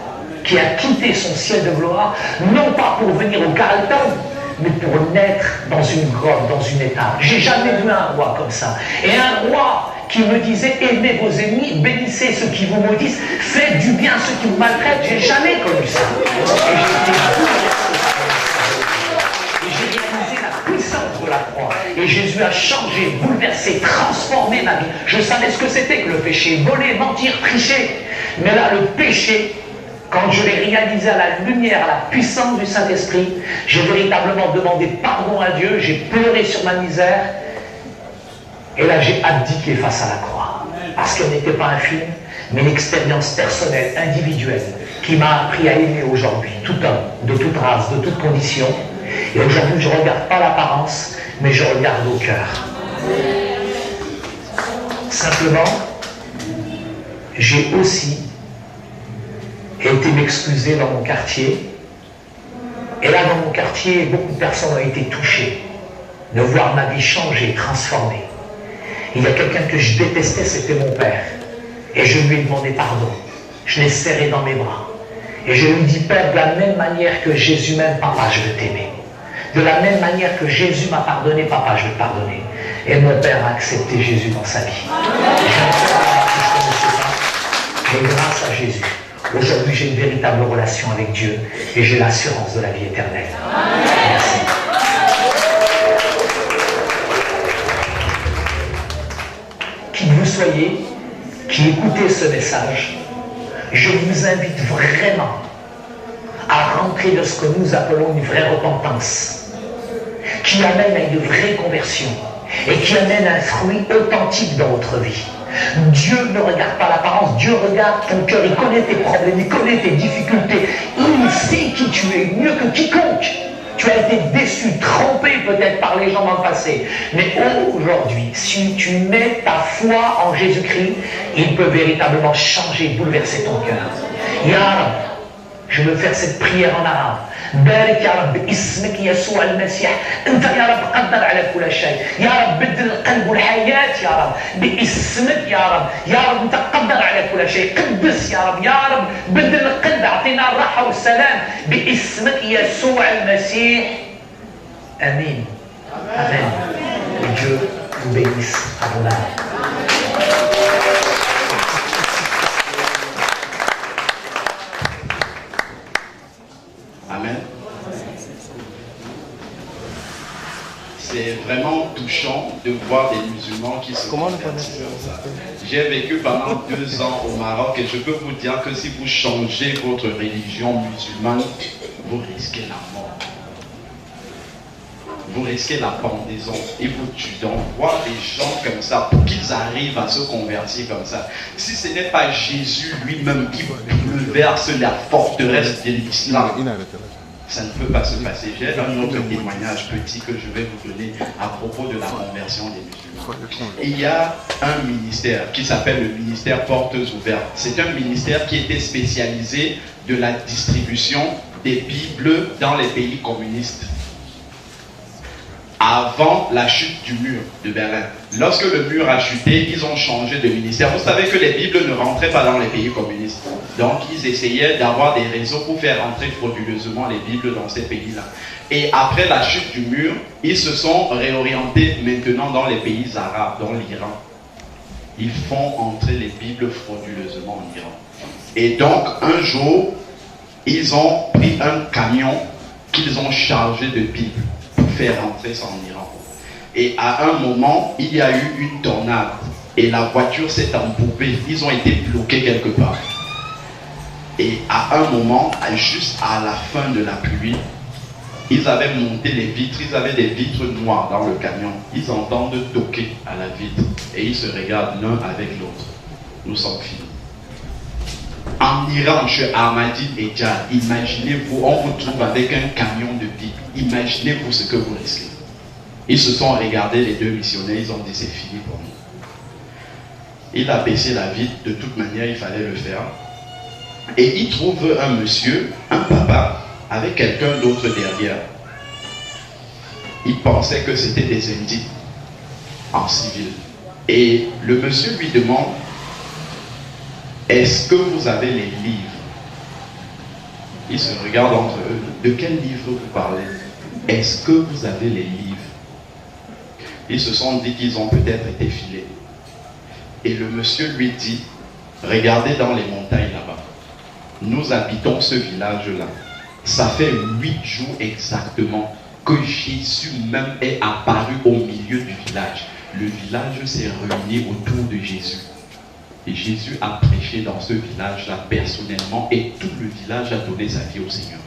P: qui a quitté son ciel de gloire, non pas pour venir au Carlton, mais pour naître dans une grotte, dans une étable. J'ai jamais vu un roi comme ça. Et un roi qui me disait, aimez vos ennemis, bénissez ceux qui vous maudissent, faites du bien à ceux qui vous maltraitent. J'ai jamais connu ça. Et j'ai réalisé la puissance de la croix. Et Jésus a changé, bouleversé, transformé ma vie. Je savais ce que c'était que le péché, voler, mentir, tricher. Mais là, le péché, Quand je l'ai réalisé à la lumière, à la puissance du Saint-Esprit, j'ai véritablement demandé pardon à Dieu, j'ai pleuré sur ma misère, et là j'ai abdiqué face à la croix. Parce qu'elle n'était pas un film, mais une expérience personnelle, individuelle, qui m'a appris à aimer aujourd'hui tout homme, de toute race, de toute condition. Et aujourd'hui, je ne regarde pas l'apparence, mais je regarde au cœur. Simplement, j'ai aussi été m'excuser dans mon quartier. Et là, dans mon quartier, beaucoup de personnes ont été touchées de voir ma vie changer, transformée. Il y a quelqu'un que je détestais, c'était mon père. Et je lui ai demandé pardon. Je l'ai serré dans mes bras. Et je lui ai dit, Père, de la même manière que Jésus m'aime, papa, je veux t'aimer. De la même manière que Jésus m'a pardonné, papa, je veux te pardonner. Et mon père a accepté Jésus dans sa vie. Mais grâce à Jésus, aujourd'hui j'ai une véritable relation avec Dieu et j'ai l'assurance de la vie éternelle. Merci. Qui que vous soyez, qui écoutez ce message, je vous invite vraiment à rentrer de ce que nous appelons une vraie repentance, qui amène à une vraie conversion et qui amène un fruit authentique dans votre vie. Dieu ne regarde pas l'apparence, Dieu regarde ton cœur, il connaît tes problèmes, il connaît tes difficultés, il sait qui tu es mieux que quiconque. Tu as été déçu, trompé peut-être par les gens dans le passé, mais aujourd'hui, si tu mets ta foi en Jésus-Christ, il peut véritablement changer, bouleverser ton cœur. Ya Rab, je veux faire cette prière en arabe. بارك يا رب باسمك يسوع المسيح انت يا رب قدر على كل شيء يا رب بدل القلب والحياه يا رب باسمك يا رب انت قدر على كل شيء قدس يا رب بدل القلب اعطينا الراحه والسلام باسمك يسوع المسيح امين amen. Que Dieu vous bénisse abondamment.
B: Amen. C'est vraiment touchant de voir des musulmans qui se convertissent comme ça. J'ai vécu pendant 2 ans au Maroc et je peux vous dire que si vous changez votre religion musulmane, vous risquez la mort. Vous risquez la pendaison. Il faut donc voir des gens comme ça pour qu'ils arrivent à se convertir comme ça. Si ce n'est pas Jésus lui-même qui bouleverse la forteresse de l'islam, ça ne peut pas se passer. J'ai un autre témoignage petit que je vais vous donner à propos de la conversion des musulmans. Il y a un ministère qui s'appelle le ministère Portes Ouvertes. C'est un ministère qui était spécialisé de la distribution des Bibles dans les pays communistes. Avant la chute du mur de Berlin. Lorsque le mur a chuté, ils ont changé de ministère. Vous savez que les Bibles ne rentraient pas dans les pays communistes. Donc, ils essayaient d'avoir des réseaux pour faire rentrer frauduleusement les Bibles dans ces pays-là. Et après la chute du mur, ils se sont réorientés maintenant dans les pays arabes, dans l'Iran. Ils font entrer les Bibles frauduleusement en Iran. Et donc, un jour, ils ont pris un camion qu'ils ont chargé de Bibles pour faire rentrer ça en Iran. Et à un moment, il y a eu une tornade et la voiture s'est embourbée. Ils ont été bloqués quelque part. Et à un moment, juste à la fin de la pluie, ils avaient monté les vitres, ils avaient des vitres noires dans le camion. Ils entendent toquer à la vitre et ils se regardent l'un avec l'autre. Nous sommes finis. En Iran, chez Ahmadi et Djad, imaginez-vous, on vous trouve avec un camion de Bible. Imaginez-vous ce que vous risquez. Ils se sont regardés, les deux missionnaires, ils ont dit c'est fini pour nous. Il a baissé la vitre, de toute manière il fallait le faire. Et il trouve un monsieur, un papa, avec quelqu'un d'autre derrière. Il pensait que c'était des Indiens en civil. Et le monsieur lui demande, est-ce que vous avez les livres? Ils se regardent entre eux. De quel livre vous parlez? Est-ce que vous avez les livres? Ils se sont dit qu'ils ont peut-être été filés. Et le monsieur lui dit, regardez dans les montagnes là-bas. Nous habitons ce village-là. Ça fait 8 jours exactement que Jésus même est apparu au milieu du village. Le village s'est réuni autour de Jésus. Et Jésus a prêché dans ce village-là personnellement et tout le village a donné sa vie au Seigneur.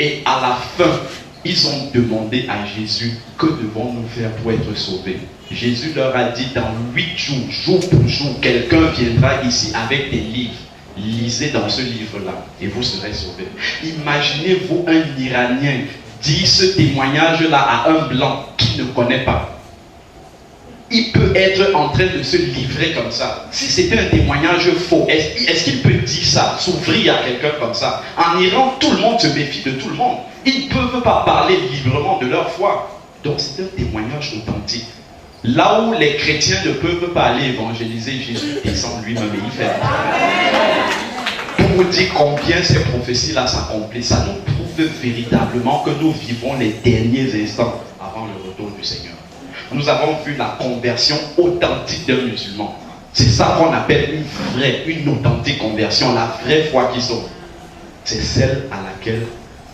B: Et à la fin, ils ont demandé à Jésus, que devons-nous faire pour être sauvés? Jésus leur a dit, dans 8 jours, jour pour jour, quelqu'un viendra ici avec des livres. Lisez dans ce livre-là et vous serez sauvés. Imaginez-vous un Iranien dire ce témoignage-là à un blanc qui ne connaît pas. Il peut être en train de se livrer comme ça. Si c'était un témoignage faux, est-ce qu'il peut dire ça, s'ouvrir à quelqu'un comme ça? En Iran, tout le monde se méfie de tout le monde. Ils ne peuvent pas parler librement de leur foi. Donc c'est un témoignage authentique. Là où les chrétiens ne peuvent pas aller évangéliser, Jésus descend lui-même et il fait. Pour vous dire combien ces prophéties-là s'accomplissent, ça nous prouve véritablement que nous vivons les derniers instants avant le retour du Seigneur. Nous avons vu la conversion authentique d'un musulman. C'est ça qu'on appelle une authentique conversion, la vraie foi qui sauve. C'est celle à laquelle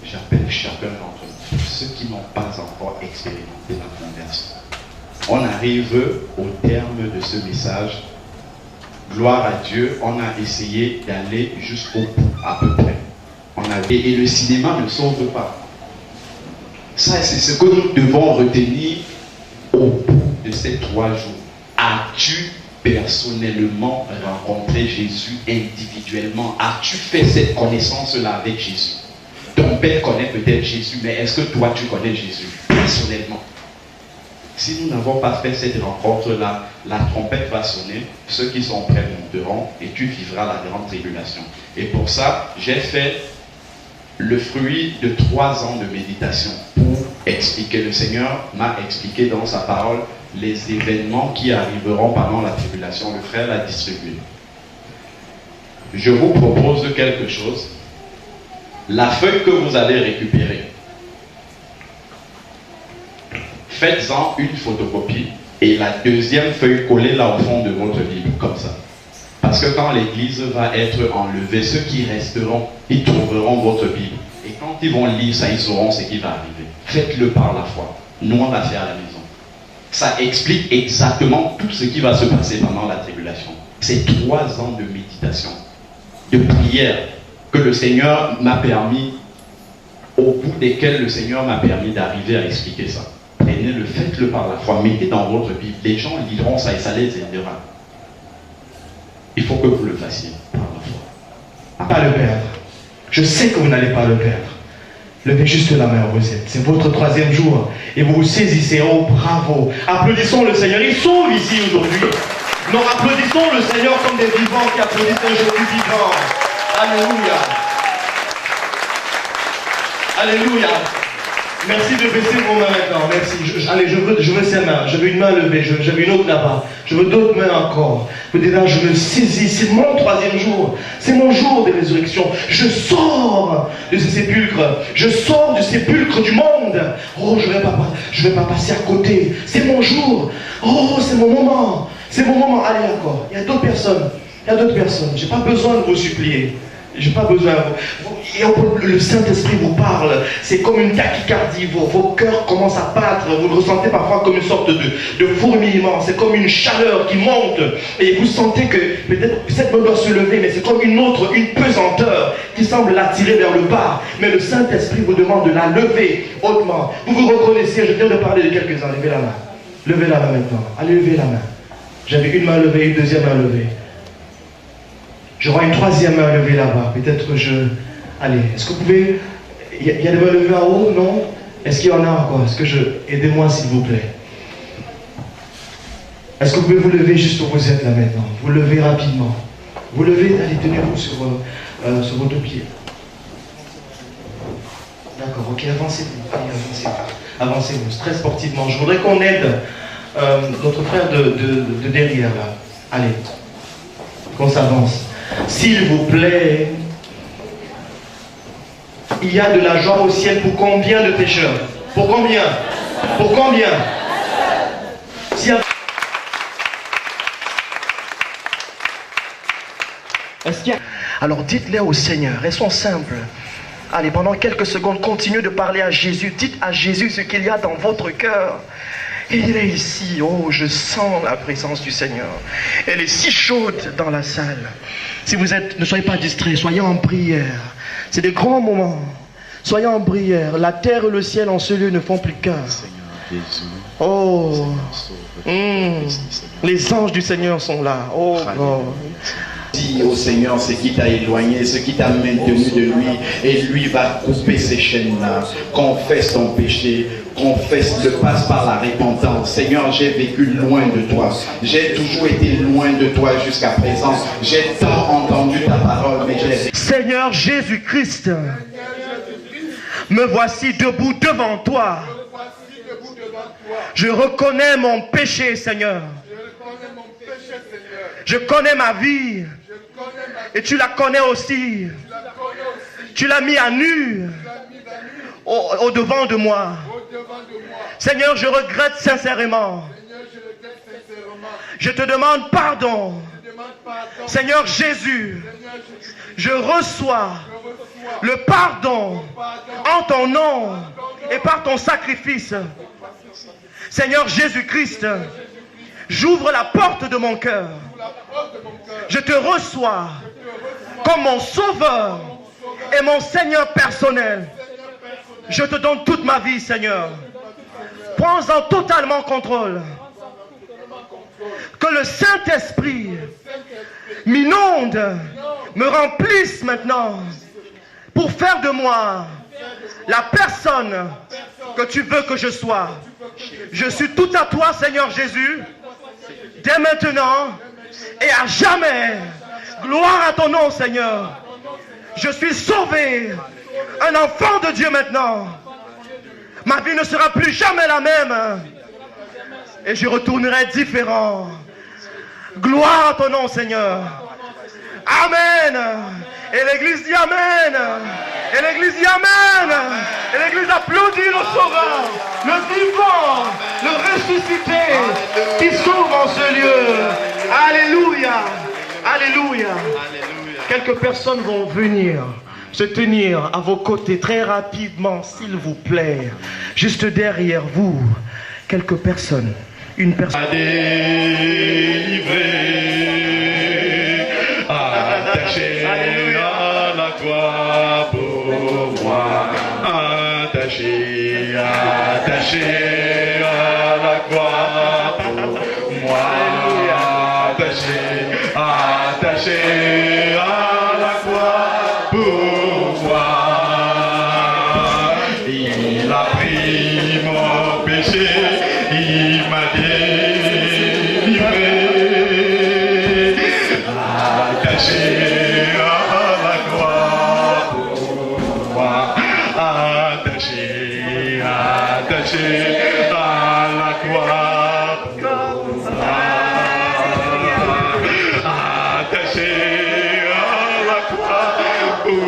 B: j'appelle chacun d'entre nous, ceux qui n'ont pas encore expérimenté la conversion. On arrive au terme de ce message. Gloire à Dieu, on a essayé d'aller jusqu'au bout, à peu près. Et le cinéma ne sauve pas. Ça, c'est ce que nous devons retenir au bout de ces 3 jours. As-tu personnellement rencontré Jésus individuellement? As-tu fait cette connaissance-là avec Jésus? Ton père connaît peut-être Jésus, mais est-ce que toi tu connais Jésus personnellement? Si nous n'avons pas fait cette rencontre-là, la trompette va sonner, ceux qui sont prêts monteront et tu vivras la grande tribulation. Et pour ça, j'ai fait le fruit de 3 ans de méditation pour expliquer. Le Seigneur m'a expliqué dans sa parole les événements qui arriveront pendant la tribulation. Le frère l'a distribué. Je vous propose quelque chose. La feuille que vous allez récupérer, faites-en une photocopie et la deuxième feuille collée là au fond de votre Bible, comme ça. Parce que quand l'église va être enlevée, ceux qui resteront, ils trouveront votre Bible. Et quand ils vont lire ça, ils sauront ce qui va arriver. Faites-le par la foi. Nous, on l'a fait à la maison. Ça explique exactement tout ce qui va se passer pendant la tribulation. C'est 3 ans de méditation, de prière, que le Seigneur m'a permis, au bout desquels le Seigneur m'a permis d'arriver à expliquer ça. Prenez-le, faites-le par la foi, mettez dans votre Bible. Les gens liront ça et ça les aidera. Il faut que vous le fassiez par la foi.
Q: Pas le perdre. Je sais que vous n'allez pas le perdre. Levez juste la main où vous êtes. C'est votre 3e jour. Et vous vous saisissez. Oh, bravo. Applaudissons le Seigneur. Il sauve ici aujourd'hui. Nous applaudissons le Seigneur comme des vivants qui applaudissent un Jésus vivant. Alléluia. Alléluia. Merci de baisser vos mains maintenant. Merci. Allez, je veux ces mains. Je veux une main levée. J'avais une autre là-bas. Je veux d'autres mains encore. Vous dites là, je me saisis. C'est mon 3e jour. C'est mon jour de résurrection. Je sors de ce sépulcre. Je sors du sépulcre du monde. Oh, je vais pas passer à côté. C'est mon jour. Oh, c'est mon moment. C'est mon moment. Allez encore. Il y a d'autres personnes. Il y a d'autres personnes. Je n'ai pas besoin de vous supplier. J'ai pas besoin. Le Saint-Esprit vous parle. C'est comme une tachycardie. Vos cœurs commencent à battre. Vous le ressentez parfois comme une sorte de fourmillement. C'est comme une chaleur qui monte. Et vous sentez que peut-être cette main doit se lever, mais c'est comme une pesanteur qui semble l'attirer vers le bas. Mais le Saint-Esprit vous demande de la lever hautement. Vous vous reconnaissez. Je viens de parler de quelques-uns. Levez la main. Levez la main maintenant. Allez, levez la main. J'avais une main levée, une deuxième main levée. J'aurai une 3e main levée là-bas. Peut-être que je... Allez, est-ce que vous pouvez... Il y a des mains levées en haut, non? Est-ce qu'il y en a encore? Est-ce que je... Aidez-moi s'il vous plaît. Est-ce que vous pouvez vous lever juste où vous êtes là maintenant? Vous levez rapidement. Vous levez, allez, tenez-vous sur votre pied. D'accord, ok, avancez-vous. Allez, avancez-vous. Avancez-vous, très sportivement. Je voudrais qu'on aide notre frère de derrière là. Allez, qu'on s'avance. S'il vous plaît, il y a de la joie au ciel pour combien de pécheurs? Pour combien? Pour combien? Alors dites-les au Seigneur, elles sont simples. Allez, pendant quelques secondes, continuez de parler à Jésus. Dites à Jésus ce qu'il y a dans votre cœur. Et il est ici. Oh, je sens la présence du Seigneur. Elle est si chaude dans la salle. Si vous êtes, ne soyez pas distraits, soyez en prière. C'est des grands moments. Soyez en prière. La terre et le ciel en ce lieu ne font plus qu'un. Oh, les anges du Seigneur sont là. Oh, God.
B: Dis au Seigneur ce qui t'a éloigné, ce qui t'a maintenu de lui, et lui va couper ces chaînes-là. Confesse ton péché, confesse, le passe par la repentance. Seigneur, j'ai vécu loin de toi. J'ai toujours été loin de toi jusqu'à présent. J'ai tant entendu ta parole, mais j'ai...
Q: Seigneur Jésus-Christ, me voici debout devant toi. Je reconnais mon péché, Seigneur. Je connais ma vie. Et tu la connais aussi. Tu l'as mis à nu au devant de moi. Seigneur, je regrette sincèrement. Je te demande pardon. Seigneur Jésus, je reçois le pardon en ton nom et par ton sacrifice. Seigneur Jésus-Christ, j'ouvre la porte de mon cœur. Je te reçois comme mon sauveur et mon Seigneur personnel. Je te donne toute ma vie, Seigneur. Prends-en totalement contrôle. Que le Saint-Esprit m'inonde, me remplisse maintenant pour faire de moi la personne que tu veux que je sois. Je suis tout à toi, Seigneur Jésus, dès maintenant et à jamais. Gloire à ton nom, Seigneur. Je suis sauvé, un enfant de Dieu maintenant. Ma vie ne sera plus jamais la même et je retournerai différent. Gloire à ton nom, Seigneur. Amen. Et l'église dit Amen. Et l'église dit Amen. Et l'église applaudit le sauveur, le vivant, le ressuscité qui s'ouvre en ce lieu. Alléluia. Alléluia. Quelques personnes vont venir se tenir à vos côtés très rapidement, s'il vous plaît. Juste derrière vous, quelques personnes. Une personne.
B: Attaché à la croix pour moi, attaché à la croix pour moi, attaché à la croix pour moi. Il a pris mon péché, il m'a délivré. Attaché à la croix pour moi, attaché à la croix pour moi, attaché à la croix pour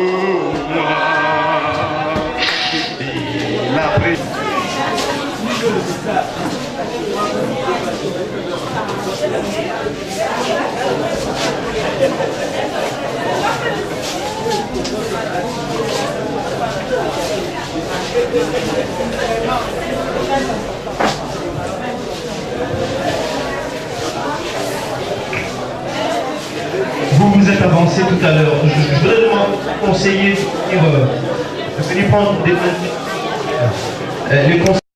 B: moi. Il a pris.
Q: Vous vous êtes avancé tout à l'heure. Je voudrais vous conseiller de venir prendre les conseils.